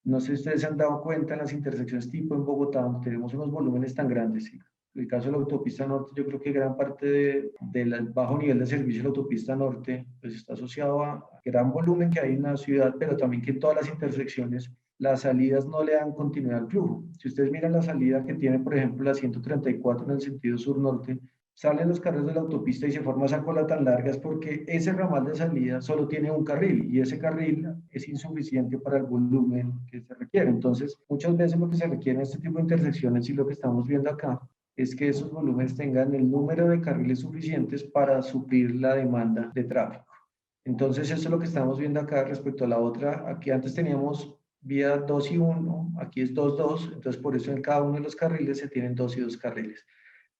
no sé si ustedes se han dado cuenta en las intersecciones tipo en Bogotá, donde tenemos unos volúmenes tan grandes. ¿Sí? En el caso de la autopista norte, yo creo que gran parte del bajo nivel de servicio de la autopista norte pues está asociado a gran volumen que hay en la ciudad, pero también que en todas las intersecciones las salidas no le dan continuidad al flujo. Si ustedes miran la salida que tiene, por ejemplo, la 134 en el sentido sur-norte, salen los carriles de la autopista y se forma esa cola tan larga es porque ese ramal de salida solo tiene un carril y ese carril es insuficiente para el volumen que se requiere. Entonces, muchas veces lo que se requiere en este tipo de intersecciones y lo que estamos viendo acá es que esos volúmenes tengan el número de carriles suficientes para suplir la demanda de tráfico. Entonces, eso es lo que estamos viendo acá respecto a la otra. Aquí antes teníamos vía 2 y 1, aquí es 2, 2, entonces por eso en cada uno de los carriles se tienen 2 y 2 carriles.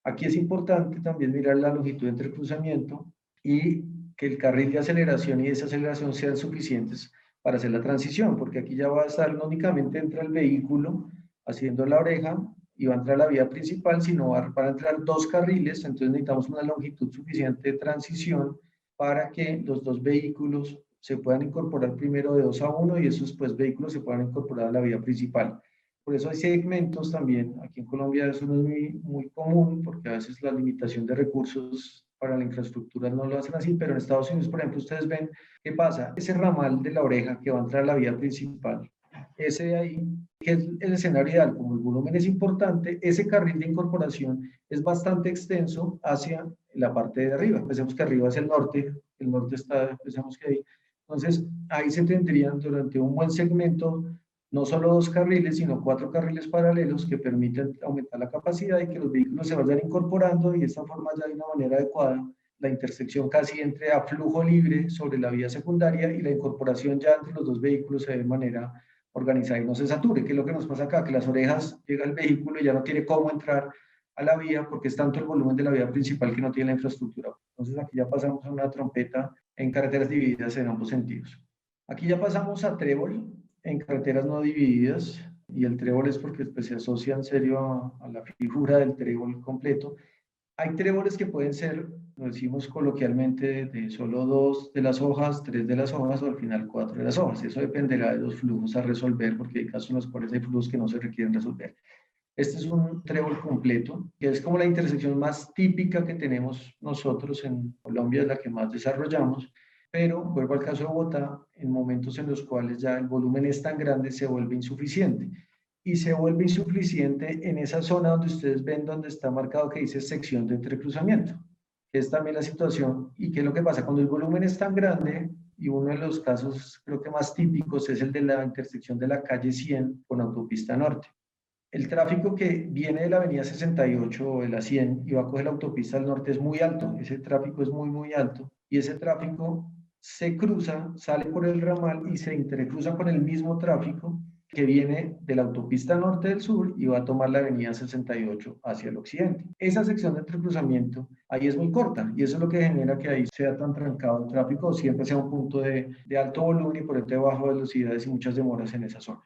Aquí es importante también mirar la longitud entre cruzamiento y que el carril de aceleración y desaceleración sean suficientes para hacer la transición, porque aquí ya va a estar no únicamente entra el vehículo haciendo la oreja y va a entrar a la vía principal, sino van a entrar dos carriles, entonces necesitamos una longitud suficiente de transición para que los dos vehículos se puedan incorporar primero de 2 a 1 y esos pues, vehículos se puedan incorporar a la vía principal. Por eso hay segmentos también, aquí en Colombia eso no es muy común, porque a veces la limitación de recursos para la infraestructura no lo hacen así, pero en Estados Unidos, por ejemplo, ustedes ven qué pasa, ese ramal de la oreja que va a entrar a la vía principal, ese de ahí, que es el escenario ideal, como el volumen es importante, ese carril de incorporación es bastante extenso hacia la parte de arriba. Pensemos que arriba es el norte está, pensemos que ahí. Entonces, ahí se tendrían durante un buen segmento no solo dos carriles, sino 4 carriles paralelos que permiten aumentar la capacidad y que los vehículos se vayan incorporando y de esta forma ya de una manera adecuada la intersección casi entre a flujo libre sobre la vía secundaria y la incorporación ya entre los dos vehículos se ve de manera organizada y no se sature, que es lo que nos pasa acá, que las orejas llega el vehículo y ya no tiene cómo entrar a la vía porque es tanto el volumen de la vía principal que no tiene la infraestructura. Entonces aquí ya pasamos a una trompeta en carreteras divididas en ambos sentidos. Aquí ya pasamos a trébol en carreteras no divididas, y el trébol es porque pues, se asocia en serio a la figura del trébol completo. Hay tréboles que pueden ser, lo decimos coloquialmente, de solo 2 de las hojas, 3 de las hojas o al final 4 de las hojas. Eso dependerá de los flujos a resolver, porque hay casos en los cuales hay flujos que no se requieren resolver. Este es un trébol completo, que es como la intersección más típica que tenemos nosotros en Colombia, es la que más desarrollamos, pero vuelvo al caso de Bogotá, en momentos en los cuales ya el volumen es tan grande, se vuelve insuficiente. Y se vuelve insuficiente en esa zona donde ustedes ven donde está marcado que dice sección de entrecruzamiento, que es también la situación. ¿Y qué es lo que pasa? Cuando el volumen es tan grande, y uno de los casos creo que más típicos es el de la intersección de la calle 100 con autopista norte. El tráfico que viene de la avenida 68 o de la 100 y va a coger la autopista al norte es muy alto, ese tráfico es muy, muy alto, y ese tráfico se cruza, sale por el ramal y se intercruza con el mismo tráfico que viene de la autopista norte del sur y va a tomar la avenida 68 hacia el occidente. Esa sección de entrecruzamiento ahí es muy corta y eso es lo que genera que ahí sea tan trancado el tráfico o siempre sea un punto de alto volumen y por ende de bajas velocidades y muchas demoras en esa zona.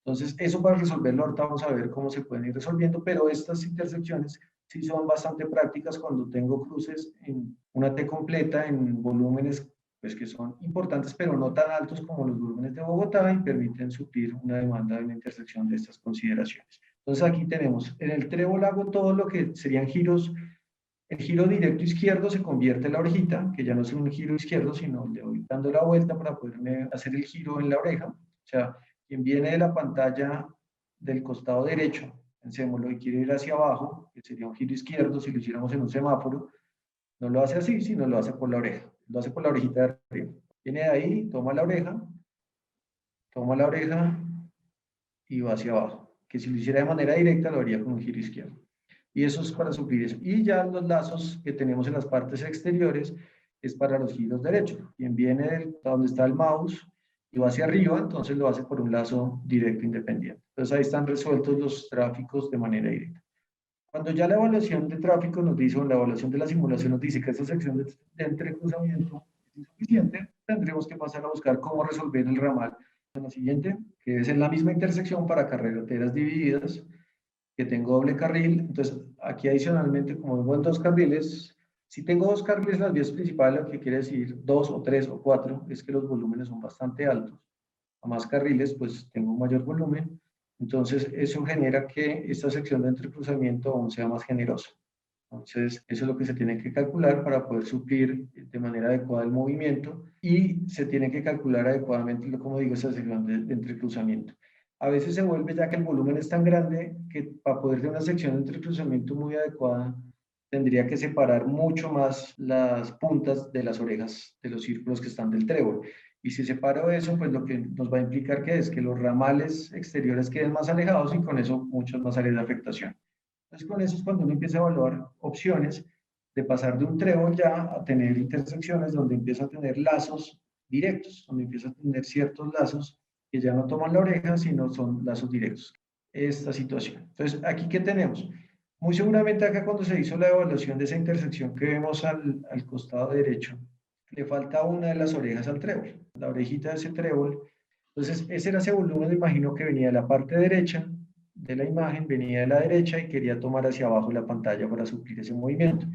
Entonces, eso para resolverlo ahorita vamos a ver cómo se pueden ir resolviendo, pero estas intersecciones sí son bastante prácticas cuando tengo cruces en una T completa en volúmenes pues que son importantes, pero no tan altos como los volúmenes de Bogotá y permiten suplir una demanda de una intersección de estas consideraciones. Entonces aquí tenemos, en el trébol hago todo lo que serían giros, el giro directo izquierdo se convierte en la orejita, que ya no es un giro izquierdo, sino le voy dando la vuelta para poderme hacer el giro en la oreja. O sea, quien viene de la pantalla del costado derecho, pensémoslo, y quiere ir hacia abajo, que sería un giro izquierdo si lo hiciéramos en un semáforo, no lo hace así, sino lo hace por la oreja. Lo hace por la orejita de arriba. Viene de ahí, toma la oreja y va hacia abajo. Que si lo hiciera de manera directa, lo haría con un giro izquierdo. Y eso es para suplir eso. Y ya los lazos que tenemos en las partes exteriores es para los giros derechos. Quien viene de donde está el mouse y va hacia arriba, entonces lo hace por un lazo directo independiente. Entonces ahí están resueltos los tráficos de manera directa. Cuando ya la evaluación de tráfico nos dice, o la evaluación de la simulación nos dice que esta sección de entrecruzamiento es insuficiente, tendremos que pasar a buscar cómo resolver el ramal en la siguiente, que es en la misma intersección para carreteras divididas, que tengo doble carril. Entonces, aquí adicionalmente, como vengo en dos carriles, si tengo dos carriles en las vías principales, lo que quiere decir 2 o 3 o 4, es que los volúmenes son bastante altos. A más carriles, pues tengo un mayor volumen. Entonces, eso genera que esta sección de entrecruzamiento aún sea más generosa. Entonces, eso es lo que se tiene que calcular para poder suplir de manera adecuada el movimiento y se tiene que calcular adecuadamente, como digo, esa sección de entrecruzamiento. A veces se vuelve ya que el volumen es tan grande que para poder tener una sección de entrecruzamiento muy adecuada, tendría que separar mucho más las puntas de las orejas de los círculos que están del trébol. Y si separo eso, pues lo que nos va a implicar que es que los ramales exteriores queden más alejados y con eso muchas más áreas de afectación. Entonces, con eso es cuando uno empieza a evaluar opciones de pasar de un trébol ya a tener intersecciones donde empieza a tener lazos directos, donde empieza a tener ciertos lazos que ya no toman la oreja, sino son lazos directos. Esta situación. Entonces, aquí, ¿qué tenemos? Muy seguramente acá cuando se hizo la evaluación de esa intersección que vemos al costado derecho, le falta una de las orejas al trébol, la orejita de ese trébol. Entonces, ese era ese volumen, me imagino que venía de la parte derecha de la imagen, venía de la derecha y quería tomar hacia abajo la pantalla para suplir ese movimiento.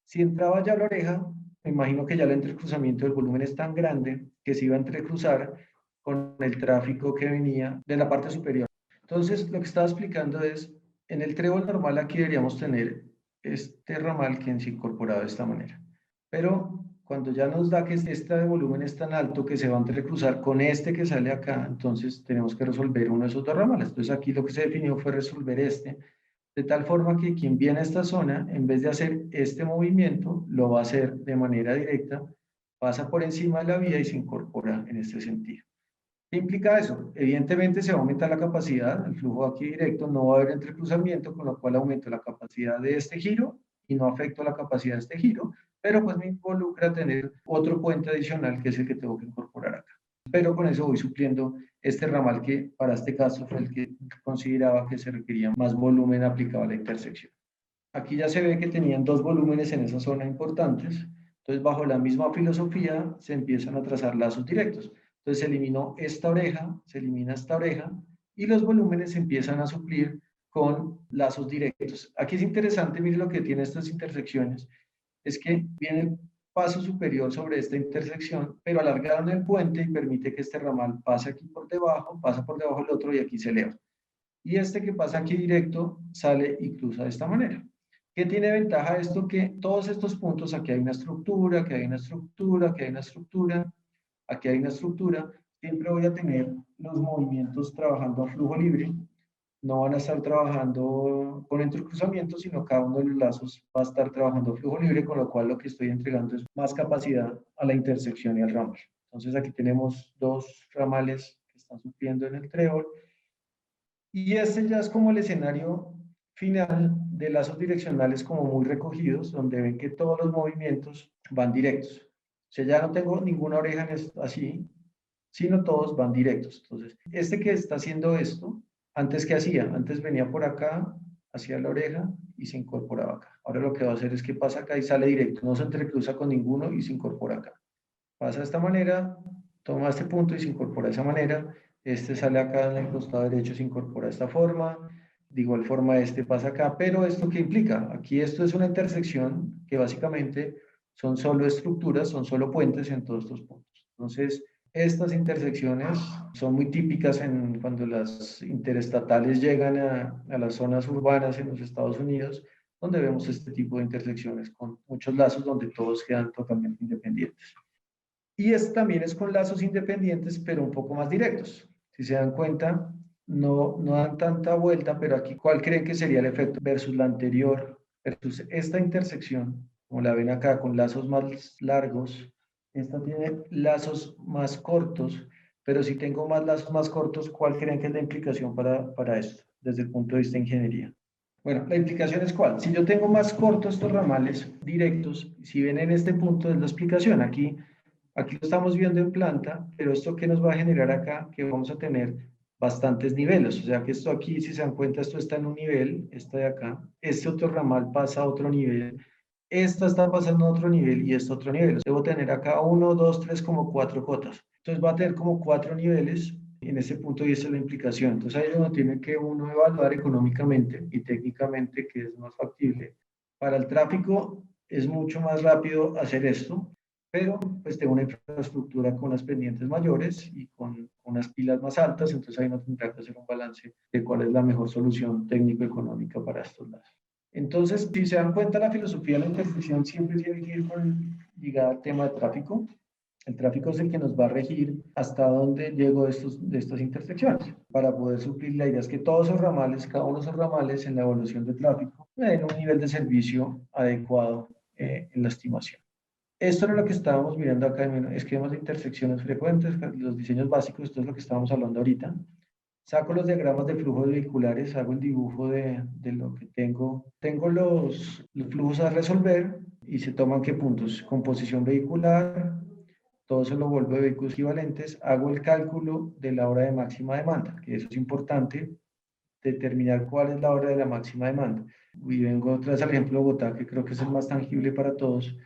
Si entraba ya la oreja, me imagino que ya el entrecruzamiento del volumen es tan grande que se iba a entrecruzar con el tráfico que venía de la parte superior. Entonces, lo que estaba explicando es, en el trébol normal aquí deberíamos tener este ramal que se incorporado de esta manera. Pero cuando ya nos da que este volumen es tan alto que se va a entrecruzar con este que sale acá, entonces tenemos que resolver uno de esos dos ramales. Entonces aquí lo que se definió fue resolver este, de tal forma que quien viene a esta zona, en vez de hacer este movimiento, lo va a hacer de manera directa, pasa por encima de la vía y se incorpora en este sentido. ¿Qué implica eso? Evidentemente se va a aumentar la capacidad, el flujo aquí directo, no va a haber entrecruzamiento, con lo cual aumento la capacidad de este giro y no afecto la capacidad de este giro, pero pues me involucra tener otro puente adicional que es el que tengo que incorporar acá. Pero con eso voy supliendo este ramal que para este caso fue el que consideraba que se requería más volumen aplicado a la intersección. Aquí ya se ve que tenían dos volúmenes en esa zona importantes, entonces bajo la misma filosofía se empiezan a trazar lazos directos. Entonces se eliminó esta oreja, se elimina esta oreja y los volúmenes se empiezan a suplir con lazos directos. Aquí es interesante, mire lo que tiene estas intersecciones, es que viene el paso superior sobre esta intersección, pero alargaron el puente y permite que este ramal pase aquí por debajo, pasa por debajo del otro y aquí se eleva. Y este que pasa aquí directo sale y cruza de esta manera. ¿Qué tiene ventaja esto? Que todos estos puntos, aquí hay una estructura, aquí hay una estructura, aquí hay una estructura, aquí hay una estructura, siempre voy a tener los movimientos trabajando a flujo libre, no van a estar trabajando con entrecruzamiento, sino cada uno de los lazos va a estar trabajando a flujo libre, con lo cual lo que estoy entregando es más capacidad a la intersección y al ramal. Entonces aquí tenemos dos ramales que están subiendo en el trébol. Y este ya es como el escenario final de lazos direccionales como muy recogidos, donde ven que todos los movimientos van directos. O sea, ya no tengo ninguna oreja en esto, así, sino todos van directos. Entonces, este que está haciendo esto, antes ¿qué hacía? Antes venía por acá, hacia la oreja y se incorporaba acá. Ahora lo que va a hacer es que pasa acá y sale directo, no se entrecruza con ninguno y se incorpora acá. Pasa de esta manera, toma este punto y se incorpora de esa manera. Este sale acá en el costado derecho, se incorpora de esta forma. De igual forma, este pasa acá. Pero ¿esto qué implica? Aquí esto es una intersección que básicamente son solo estructuras, son solo puentes en todos estos puntos. Entonces, estas intersecciones son muy típicas cuando las interestatales llegan a las zonas urbanas en los Estados Unidos, donde vemos este tipo de intersecciones con muchos lazos donde todos quedan totalmente independientes. Y este también es con lazos independientes, pero un poco más directos. Si se dan cuenta, no dan tanta vuelta, pero aquí, ¿cuál creen que sería el efecto versus la anterior, versus esta intersección, como la ven acá, con lazos más largos? Esta tiene lazos más cortos, pero si tengo más lazos más cortos, ¿cuál creen que es la implicación para esto, desde el punto de vista de ingeniería? Bueno, la implicación es cuál. Si yo tengo más cortos estos ramales directos, si ven en este punto es la explicación. Aquí lo estamos viendo en planta, pero esto que nos va a generar acá, que vamos a tener bastantes niveles, o sea que esto aquí, si se dan cuenta, esto está en un nivel, este de acá, este otro ramal pasa a otro nivel, esta está pasando a otro nivel y este otro nivel. Debo tener acá 1, 2, 3, como 4 cotas. Entonces va a tener como 4 niveles en ese punto y esa es la implicación. Entonces ahí es donde tiene que uno evaluar económicamente y técnicamente qué es más factible. Para el tráfico es mucho más rápido hacer esto, pero pues tengo una infraestructura con las pendientes mayores y con unas pilas más altas, entonces ahí no tendrá que hacer un balance de cuál es la mejor solución técnico-económica para estos lados. Entonces, si se dan cuenta, la filosofía de la intersección siempre tiene que ir ligada al tema de tráfico. El tráfico es el que nos va a regir hasta dónde llego de estas intersecciones. Para poder suplir, la idea es que todos esos ramales, cada uno de esos ramales en la evolución de tráfico, me den un nivel de servicio adecuado en la estimación. Esto era lo que estábamos mirando acá en esquemas de intersecciones frecuentes, los diseños básicos, esto es lo que estábamos hablando ahorita. Saco los diagramas de flujos vehiculares, hago el dibujo de lo que tengo. Tengo los flujos a resolver y se toman qué puntos. Composición vehicular, todo eso lo vuelvo de vehículos equivalentes. Hago el cálculo de la hora de máxima demanda, que eso es importante, determinar cuál es la hora de la máxima demanda. Y vengo otra vez al ejemplo de Bogotá, que creo que es el más tangible para todos.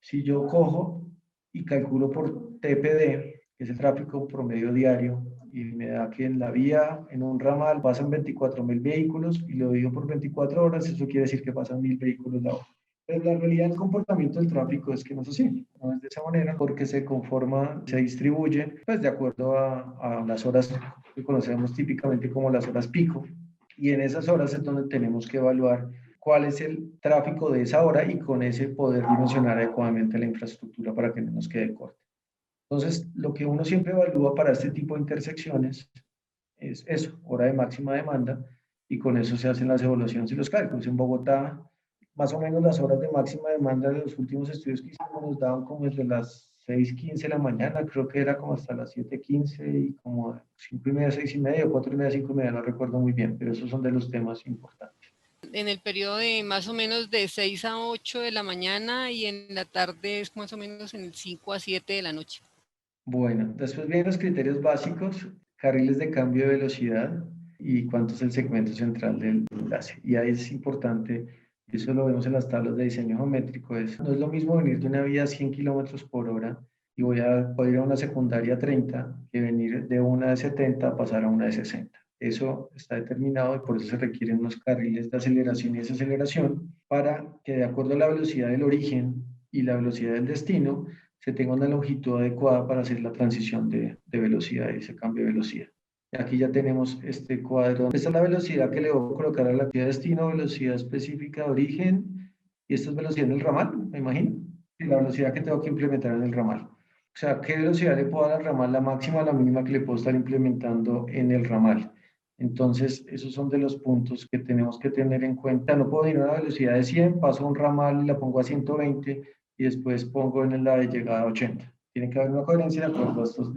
Si yo cojo y calculo por TPD, que es el tráfico promedio diario, y me da que en la vía, en un ramal, pasan 24.000 vehículos y lo divido por 24 horas, eso quiere decir que pasan 1.000 vehículos la hora. Pero la realidad del comportamiento del tráfico es que no es así, no es de esa manera, porque se conforma, se distribuye pues, de acuerdo a las horas que conocemos típicamente como las horas pico, y en esas horas es donde tenemos que evaluar cuál es el tráfico de esa hora y con ese poder dimensionar adecuadamente la infraestructura para que no nos quede corte. Entonces, lo que uno siempre evalúa para este tipo de intersecciones es eso, hora de máxima demanda, y con eso se hacen las evaluaciones y los cálculos. En Bogotá, más o menos las horas de máxima demanda de los últimos estudios que hicimos nos daban como desde las 6:15 de la mañana, creo que era como hasta las 7:15 y como 5:30, 6:30, 4:30, 5:30, no recuerdo muy bien, pero esos son de los temas importantes.
En el periodo de más o menos de 6 a 8 de la mañana y en la tarde es más o menos en el 5 a 7 de la noche.
Bueno, después vienen los criterios básicos, carriles de cambio de velocidad y cuánto es el segmento central del enlace. Y ahí es importante, y eso lo vemos en las tablas de diseño geométrico, no es lo mismo venir de una vía a 100 kilómetros por hora y voy a ir a una secundaria 30 que venir de una de 70 a pasar a una de 60. Eso está determinado y por eso se requieren unos carriles de aceleración y desaceleración para que de acuerdo a la velocidad del origen y la velocidad del destino, se tenga una longitud adecuada para hacer la transición de velocidad y ese cambio de velocidad. Aquí ya tenemos este cuadro. Esta es la velocidad que le voy a colocar a la velocidad de destino, velocidad específica de origen, y esta es velocidad en el ramal, me imagino, y la velocidad que tengo que implementar en el ramal. O sea, ¿qué velocidad le puedo dar al ramal? La máxima o la mínima que le puedo estar implementando en el ramal. Entonces, esos son de los puntos que tenemos que tener en cuenta. No puedo ir a una velocidad de 100, paso a un ramal y la pongo a 120, y después pongo en la de llegada a 80. Tiene que haber una coherencia de acuerdo a estos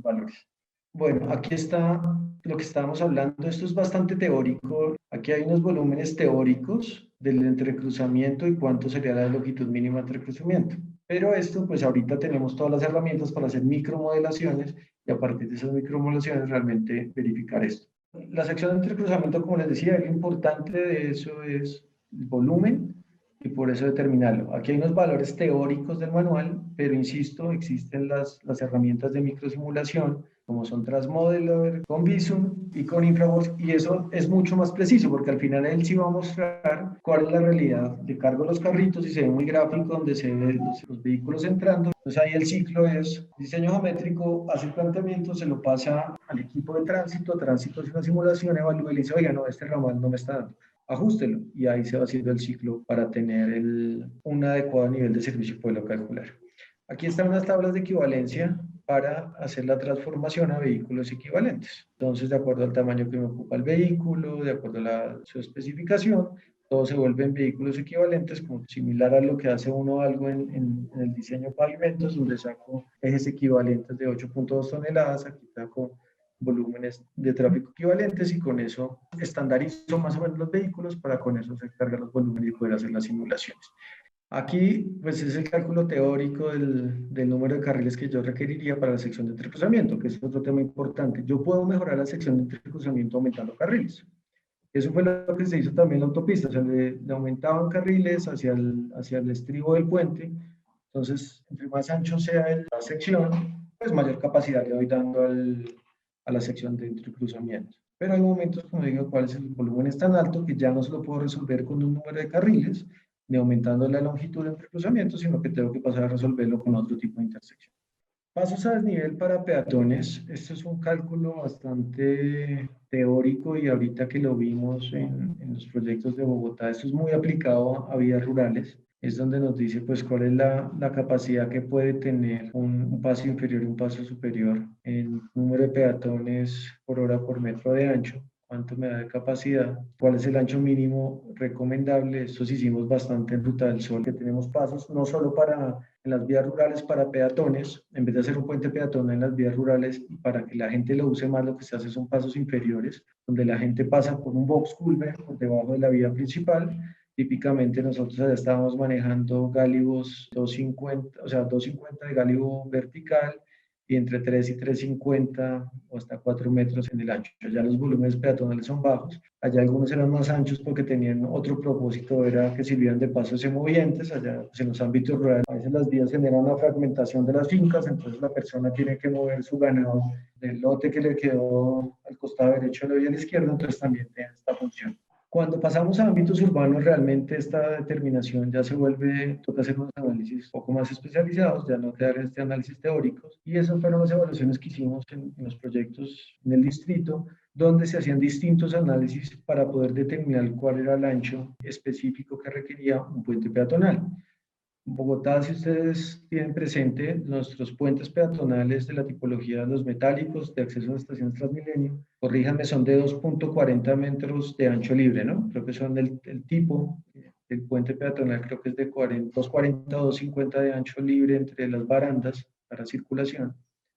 valores. Bueno, aquí está lo que estábamos hablando. Esto es bastante teórico. Aquí hay unos volúmenes teóricos del entrecruzamiento y cuánto sería la longitud mínima de entrecruzamiento. Pero esto, pues ahorita tenemos todas las herramientas para hacer micromodelaciones y a partir de esas micromodelaciones realmente verificar esto. La sección de entrecruzamiento, como les decía, lo importante de eso es el volumen y por eso determinarlo. Aquí hay unos valores teóricos del manual, pero insisto, existen las herramientas de microsimulación, como son Transmodeler, con Visum y con Infraworks, y eso es mucho más preciso, porque al final él sí va a mostrar cuál es la realidad. Le cargo los carritos y se ve muy gráfico donde se ven los vehículos entrando. Entonces ahí el ciclo es diseño geométrico, hace el planteamiento, se lo pasa al equipo de tránsito hace una simulación, evalúa y le dice, oiga, no, este ramal no me está dando. Ajústelo y ahí se va haciendo el ciclo para tener un adecuado nivel de servicio y poderlo calcular. Aquí están unas tablas de equivalencia para hacer la transformación a vehículos equivalentes. Entonces, de acuerdo al tamaño que me ocupa el vehículo, de acuerdo a su especificación, todos se vuelven vehículos equivalentes, como similar a lo que hace uno algo en el diseño de pavimentos, donde saco ejes equivalentes de 8.2 toneladas, aquí saco volúmenes de tráfico equivalentes y con eso estandarizo más o menos los vehículos para con eso se cargan los volúmenes y poder hacer las simulaciones. Aquí pues es el cálculo teórico del número de carriles que yo requeriría para la sección de entrecruzamiento, que es otro tema importante. Yo puedo mejorar la sección de entrecruzamiento aumentando carriles. Eso fue lo que se hizo también en la autopista, o sea, le aumentaban carriles hacia el estribo del puente. Entonces, entre más ancho sea la sección, pues mayor capacidad le doy dando a la sección de entrecruzamiento. Pero hay momentos, como digo, cuál es el volumen es tan alto que ya no se lo puedo resolver con un número de carriles, ni aumentando la longitud del entrecruzamiento, sino que tengo que pasar a resolverlo con otro tipo de intersección. Pasos a desnivel para peatones. Esto es un cálculo bastante teórico y ahorita que lo vimos en los proyectos de Bogotá, esto es muy aplicado a vías rurales. Es donde nos dice pues cuál es la capacidad que puede tener un paso inferior y un paso superior en número de peatones por hora por metro de ancho, cuánto me da de capacidad, cuál es el ancho mínimo recomendable. Estos hicimos bastante en Ruta del Sol, que tenemos pasos no solo en las vías rurales para peatones, en vez de hacer un puente peatonal en las vías rurales, para que la gente lo use más, lo que se hace son pasos inferiores, donde la gente pasa por un box culver por debajo de la vía principal. Típicamente nosotros allá estábamos manejando gálibos 250, o sea, 250 de gálibo vertical y entre 3 y 350 o hasta 4 metros en el ancho. Allá los volúmenes peatonales son bajos, allá algunos eran más anchos porque tenían otro propósito, era que sirvieran de pasos semovientes. Allá pues, en los ámbitos rurales a veces las vías generan una fragmentación de las fincas, entonces la persona tiene que mover su ganado del lote que le quedó al costado derecho de la vía a la izquierda, entonces también tiene esta función. Cuando pasamos a ámbitos urbanos, realmente esta determinación ya se vuelve, toca hacer unos análisis un poco más especializados, ya no quedar este análisis teóricos, y esas fueron las evaluaciones que hicimos en los proyectos en el distrito, donde se hacían distintos análisis para poder determinar cuál era el ancho específico que requería un puente peatonal. En Bogotá, si ustedes tienen presente, nuestros puentes peatonales de la tipología de los metálicos de acceso a las estaciones Transmilenio, corríjanme, son de 2.40 metros de ancho libre, ¿no? Creo que son el tipo del puente peatonal, creo que es de 240 o 250 de ancho libre entre las barandas para circulación.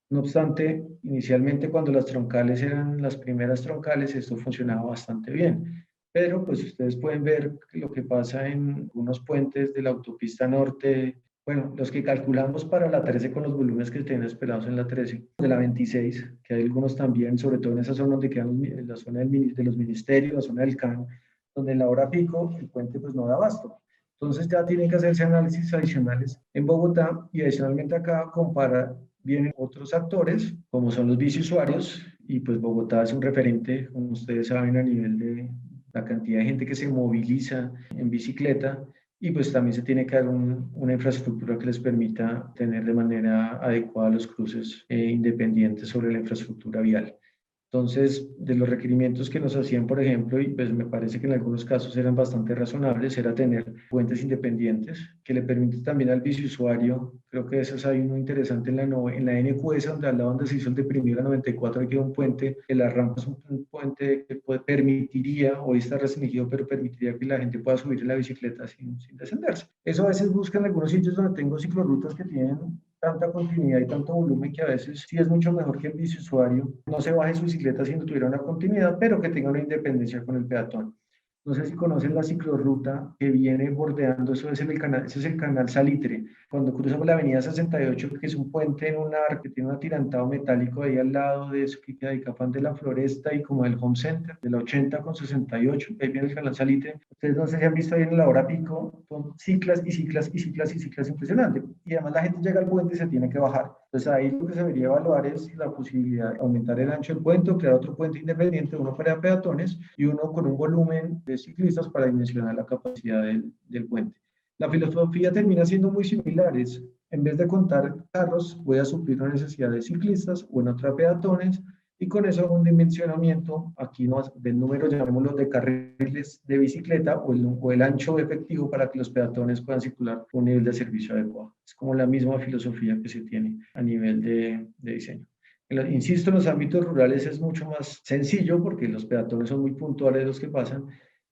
No obstante, inicialmente cuando las troncales eran las primeras troncales, esto funcionaba bastante bien. Pero pues ustedes pueden ver lo que pasa en unos puentes de la autopista norte, bueno, los que calculamos para la 13 con los volúmenes que tienen esperados en la 13, de la 26, que hay algunos también, sobre todo en esa zona donde quedan en la zona de los ministerios, la zona del CAN, donde en la hora pico el puente pues no da abasto. Entonces ya tienen que hacerse análisis adicionales en Bogotá y adicionalmente acá vienen otros actores, como son los biciusuarios, y pues Bogotá es un referente, como ustedes saben, a nivel de la cantidad de gente que se moviliza en bicicleta, y pues también se tiene que dar una infraestructura que les permita tener de manera adecuada los cruces independientes sobre la infraestructura vial. Entonces, de los requerimientos que nos hacían, por ejemplo, y pues me parece que en algunos casos eran bastante razonables, era tener puentes independientes que le permiten también al biciusuario, creo que eso es ahí uno interesante en la NQS, donde al lado donde se hizo el deprimido a 94, aquí hay un puente, que la rampa es un puente que permitiría, hoy está restringido, pero permitiría que la gente pueda subir en la bicicleta sin descenderse. Eso a veces buscan algunos sitios donde tengo ciclorrutas que tienen tanta continuidad y tanto volumen que a veces sí es mucho mejor que el biciusuario no se baje su bicicleta si no tuviera una continuidad, pero que tenga una independencia con el peatón. No sé si conocen la ciclorruta que viene bordeando, eso es el canal, ese es el canal Salitre. Cuando cruzamos la avenida 68, que es un puente en un arco que tiene un atirantado metálico ahí al lado de eso, que queda ahí capaz de la Floresta y como del Home Center, de la 80 con 68, ahí viene el canal Salitre. Ustedes no sé si han visto ahí en la hora pico, son ciclas y ciclas y ciclas y ciclas impresionante. Y además la gente llega al puente y se tiene que bajar. Entonces ahí lo que se debería evaluar es la posibilidad de aumentar el ancho del puente o crear otro puente independiente, uno para peatones y uno con un volumen de ciclistas para dimensionar la capacidad del puente. La filosofía termina siendo muy similares. En vez de contar carros, voy a suplir una necesidad de ciclistas o en otra peatones y con eso un dimensionamiento, aquí del número, llamémoslo, de carriles de bicicleta o el ancho efectivo para que los peatones puedan circular con un nivel de servicio adecuado. Es como la misma filosofía que se tiene a nivel de diseño. Insisto, en los ámbitos rurales es mucho más sencillo porque los peatones son muy puntuales los que pasan.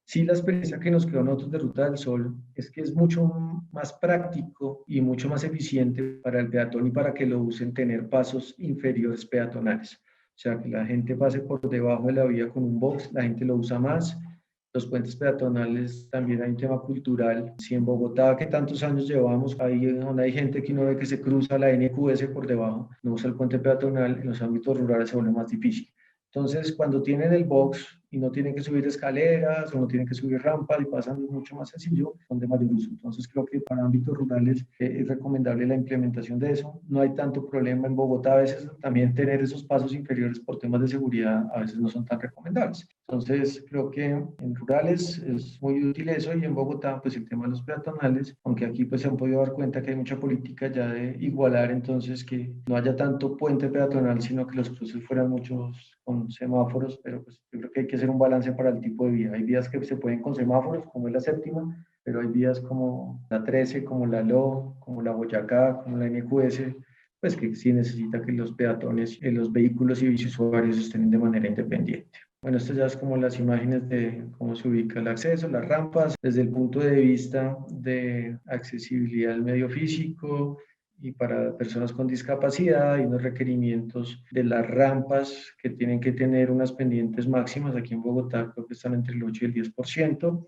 Sí, la experiencia que nos quedó a nosotros de Ruta del Sol es que es mucho más práctico y mucho más eficiente para el peatón y para que lo usen tener pasos inferiores peatonales. O sea, que la gente pase por debajo de la vía con un box, la gente lo usa más. Los puentes peatonales también hay un tema cultural. Si en Bogotá, que tantos años llevamos, ahí donde hay gente que uno ve que se cruza la NQS por debajo, no usa el puente peatonal, en los ámbitos rurales se vuelve más difícil. Entonces, cuando tienen el box y no tienen que subir escaleras o no tienen que subir rampas y pasan mucho más sencillo, son de mayor uso. Entonces, creo que para ámbitos rurales es recomendable la implementación de eso. No hay tanto problema en Bogotá. A veces también tener esos pasos inferiores por temas de seguridad a veces no son tan recomendables. Entonces, creo que en rurales es muy útil eso y en Bogotá, pues el tema de los peatonales, aunque aquí pues se han podido dar cuenta que hay mucha política ya de igualar, entonces que no haya tanto puente peatonal, sino que los cruces fueran muchos con semáforos, pero pues yo creo que hay que hacer un balance para el tipo de vía. Hay vías que se pueden con semáforos, como es la séptima, pero hay vías como la 13, como la LO, como la Boyacá, como la NQS, pues que sí necesita que los peatones, los vehículos y biciusuarios estén de manera independiente. Bueno, esto ya es como las imágenes de cómo se ubica el acceso, las rampas, desde el punto de vista de accesibilidad al medio físico y para personas con discapacidad y unos requerimientos de las rampas que tienen que tener unas pendientes máximas. Aquí en Bogotá creo que están entre el 8 y el 10%.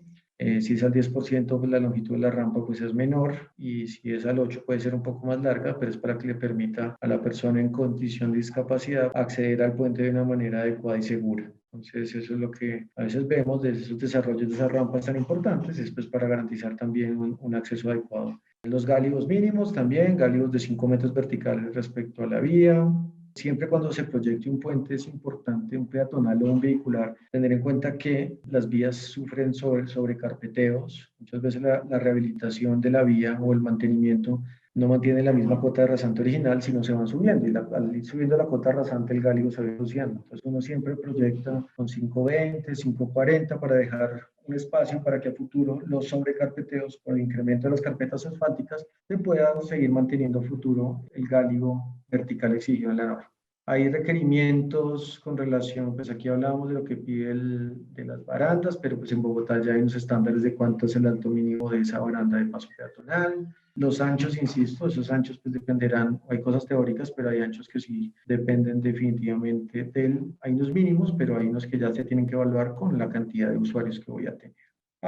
Si es al 10%, pues la longitud de la rampa pues es menor y si es al 8 puede ser un poco más larga, pero es para que le permita a la persona en condición de discapacidad acceder al puente de una manera adecuada y segura. Entonces eso es lo que a veces vemos de esos desarrollos de esas rampas tan importantes, es pues para garantizar también un acceso adecuado. Los gálidos mínimos también, gálidos de 5 metros verticales respecto a la vía. Siempre cuando se proyecte un puente es importante, un peatonal o un vehicular, tener en cuenta que las vías sufren sobre carpeteos. Muchas veces la rehabilitación de la vía o el mantenimiento no mantiene la misma cota de rasante original, sino se van subiendo. Y al ir subiendo la cota de rasante, el gálido se va reduciendo. Entonces uno siempre proyecta con 520, 540 para dejar un espacio para que a futuro los sobrecarpeteos, con el incremento de las carpetas asfálticas, se pueda seguir manteniendo a futuro el gálido vertical exigido en la norma. Hay requerimientos con relación, pues aquí hablábamos de lo que pide de las barandas, pero pues en Bogotá ya hay unos estándares de cuánto es el alto mínimo de esa baranda de paso peatonal. Los anchos, insisto, esos anchos pues dependerán, hay cosas teóricas, pero hay anchos que sí dependen definitivamente hay unos mínimos, pero hay unos que ya se tienen que evaluar con la cantidad de usuarios que voy a tener.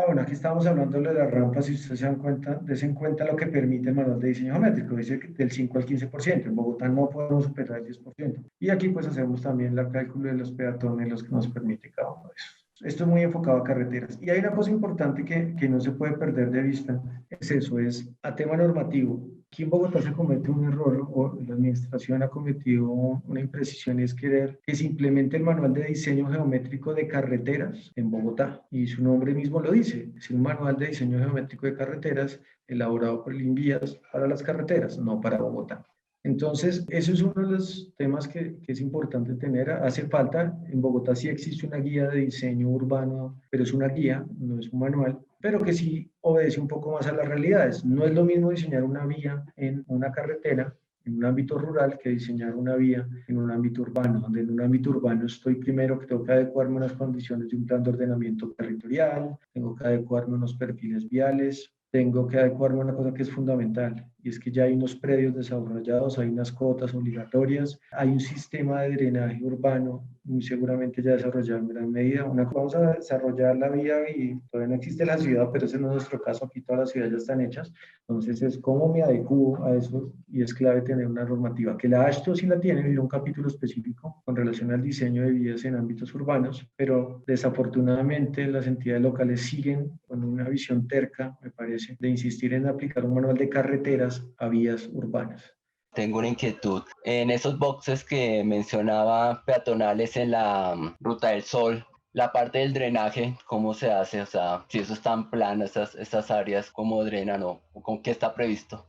Bueno, aquí estamos hablando de las rampas, si ustedes se dan cuenta, des en cuenta lo que permite el manual de diseño geométrico, dice que del 5 al 15%, en Bogotá no podemos superar el 10%. Y aquí pues hacemos también el cálculo de los peatones, los que nos permite cada uno de esos. Esto es muy enfocado a carreteras. Y hay una cosa importante que no se puede perder de vista, es eso, es a tema normativo. Aquí en Bogotá se comete un error, o la administración ha cometido una imprecisión, es querer que se implemente el manual de diseño geométrico de carreteras en Bogotá. Y su nombre mismo lo dice, es un manual de diseño geométrico de carreteras elaborado por el INVIAS para las carreteras, no para Bogotá. Entonces, eso es uno de los temas que es importante tener. Hace falta, en Bogotá sí existe una guía de diseño urbano, pero es una guía, no es un manual, pero que sí obedece un poco más a las realidades. No es lo mismo diseñar una vía en una carretera, en un ámbito rural, que diseñar una vía en un ámbito urbano, donde en un ámbito urbano estoy primero que tengo que adecuarme a las condiciones de un plan de ordenamiento territorial, tengo que adecuarme a unos perfiles viales, tengo que adecuarme a una cosa que es fundamental, y es que ya hay unos predios desarrollados, hay unas cotas obligatorias, hay un sistema de drenaje urbano muy seguramente ya desarrollado en gran medida. Vamos a desarrollar la vía y todavía no existe la ciudad, pero ese no es nuestro caso, aquí todas las ciudades ya están hechas. Entonces es cómo me adecuo a eso, y es clave tener una normativa, que la AASHTO sí la tiene, y un capítulo específico con relación al diseño de vías en ámbitos urbanos, pero desafortunadamente las entidades locales siguen con una visión terca, me parece, de insistir en aplicar un manual de carreteras a vías urbanas.
Tengo una inquietud. En esos boxes que mencionaba peatonales en la Ruta del Sol, la parte del drenaje, ¿cómo se hace? O sea, si eso están planas, esas áreas, ¿cómo drenan o con qué está previsto?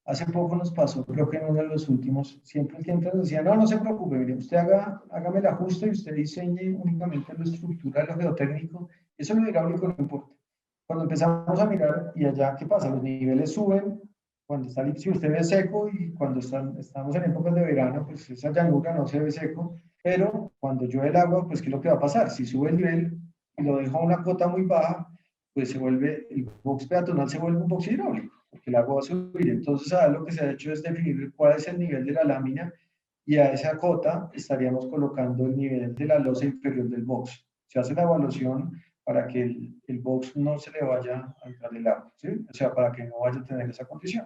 Hace poco nos pasó, creo que en uno de los últimos, siempre el cliente nos decía, no se preocupe, mire, usted hágame el ajuste y usted diseñe únicamente lo estructural, lo geotécnico, eso lo hidráulico no importa. Cuando empezamos a mirar, y allá, ¿qué pasa? Los niveles suben, cuando está, si usted ve seco, y cuando estamos en épocas de verano, pues esa llanura no se ve seco, pero cuando llueve el agua, pues ¿qué es lo que va a pasar? Si sube el nivel y lo deja a una cota muy baja, pues se vuelve, el box peatonal se vuelve un box hidráulico, porque el agua va a subir. Entonces, lo que se ha hecho es definir cuál es el nivel de la lámina, y a esa cota estaríamos colocando el nivel de la losa inferior del box. Se hace la evaluación para que el box no se le vaya a entrar el agua, ¿sí? O sea, para que no vaya a tener esa condición.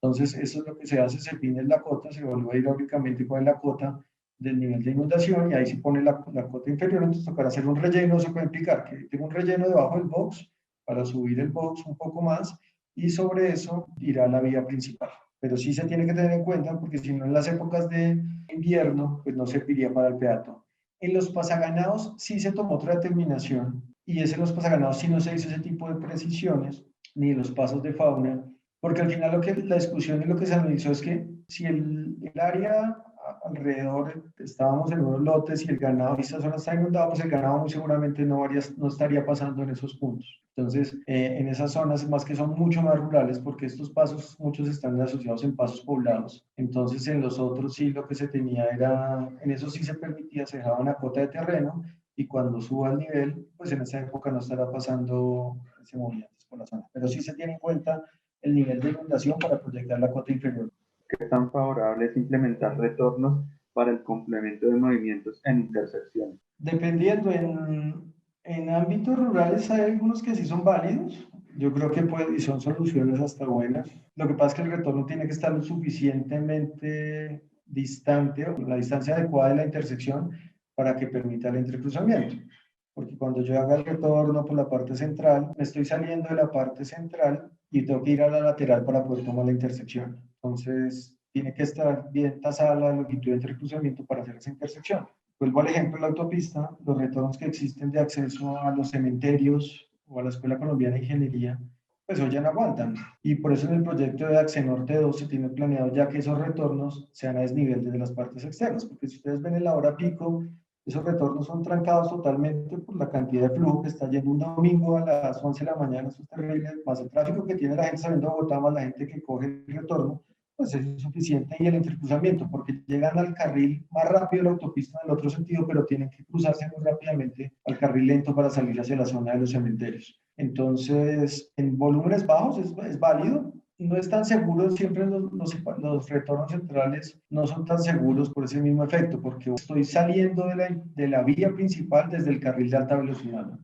Entonces, eso es lo que se hace, se define la cota, se evalúa hidráulicamente cuál es la cota del nivel de inundación, y ahí se pone la cota inferior. Entonces, tocará hacer un relleno. Se puede implicar que tengo un relleno debajo del box para subir el box un poco más, y sobre eso irá la vía principal. Pero sí se tiene que tener en cuenta, porque si no, en las épocas de invierno, pues no serviría para el peatón. En los pasaganados sí se tomó otra determinación, y es en los pasaganados sí no se hizo ese tipo de precisiones, ni en los pasos de fauna, porque al final la discusión y lo que se analizó es que si el área alrededor, estábamos en unos lotes y el ganado, y esa zona está inundada, pues el ganado muy seguramente no estaría pasando en esos puntos. Entonces, en esas zonas, más que son mucho más rurales, porque estos pasos, muchos están asociados en pasos poblados. Entonces, en los otros sí lo que se tenía era, en eso sí se permitía, se dejaba una cota de terreno, y cuando suba el nivel, pues en esa época no estará pasando ese movimiento por la zona. Pero sí se tiene en cuenta el nivel de inundación para proyectar la cota inferior.
¿Qué tan favorable es implementar retornos para el complemento de movimientos en intersecciones?
Dependiendo, en ámbitos rurales hay algunos que sí son válidos. Yo creo que y son soluciones hasta buenas. Lo que pasa es que el retorno tiene que estar lo suficientemente distante, o la distancia adecuada de la intersección, para que permita el entrecruzamiento. Porque cuando yo haga el retorno por la parte central, me estoy saliendo de la parte central y tengo que ir a la lateral para poder tomar la intersección. Entonces, tiene que estar bien tasada la longitud de entrecruzamiento para hacer esa intersección. Vuelvo al ejemplo de la autopista, los retornos que existen de acceso a los cementerios o a la Escuela Colombiana de Ingeniería, pues hoy ya no aguantan. Y por eso en el proyecto de Accenorte 2 se tiene planeado ya que esos retornos sean a desnivel desde las partes externas, porque si ustedes ven en la hora pico, esos retornos son trancados totalmente por la cantidad de flujo que está yendo un domingo a las 11 de la mañana. Eso es terrible, más el tráfico que tiene la gente saliendo de Bogotá, más la gente que coge el retorno, pues es insuficiente. Y el entrecruzamiento, porque llegan al carril más rápido de la autopista en el otro sentido, pero tienen que cruzarse muy rápidamente al carril lento para salir hacia la zona de los cementerios. Entonces, en volúmenes bajos es válido. No es tan seguro, siempre los retornos centrales no son tan seguros por ese mismo efecto, porque estoy saliendo de la vía principal desde el carril de alta velocidad, ¿no?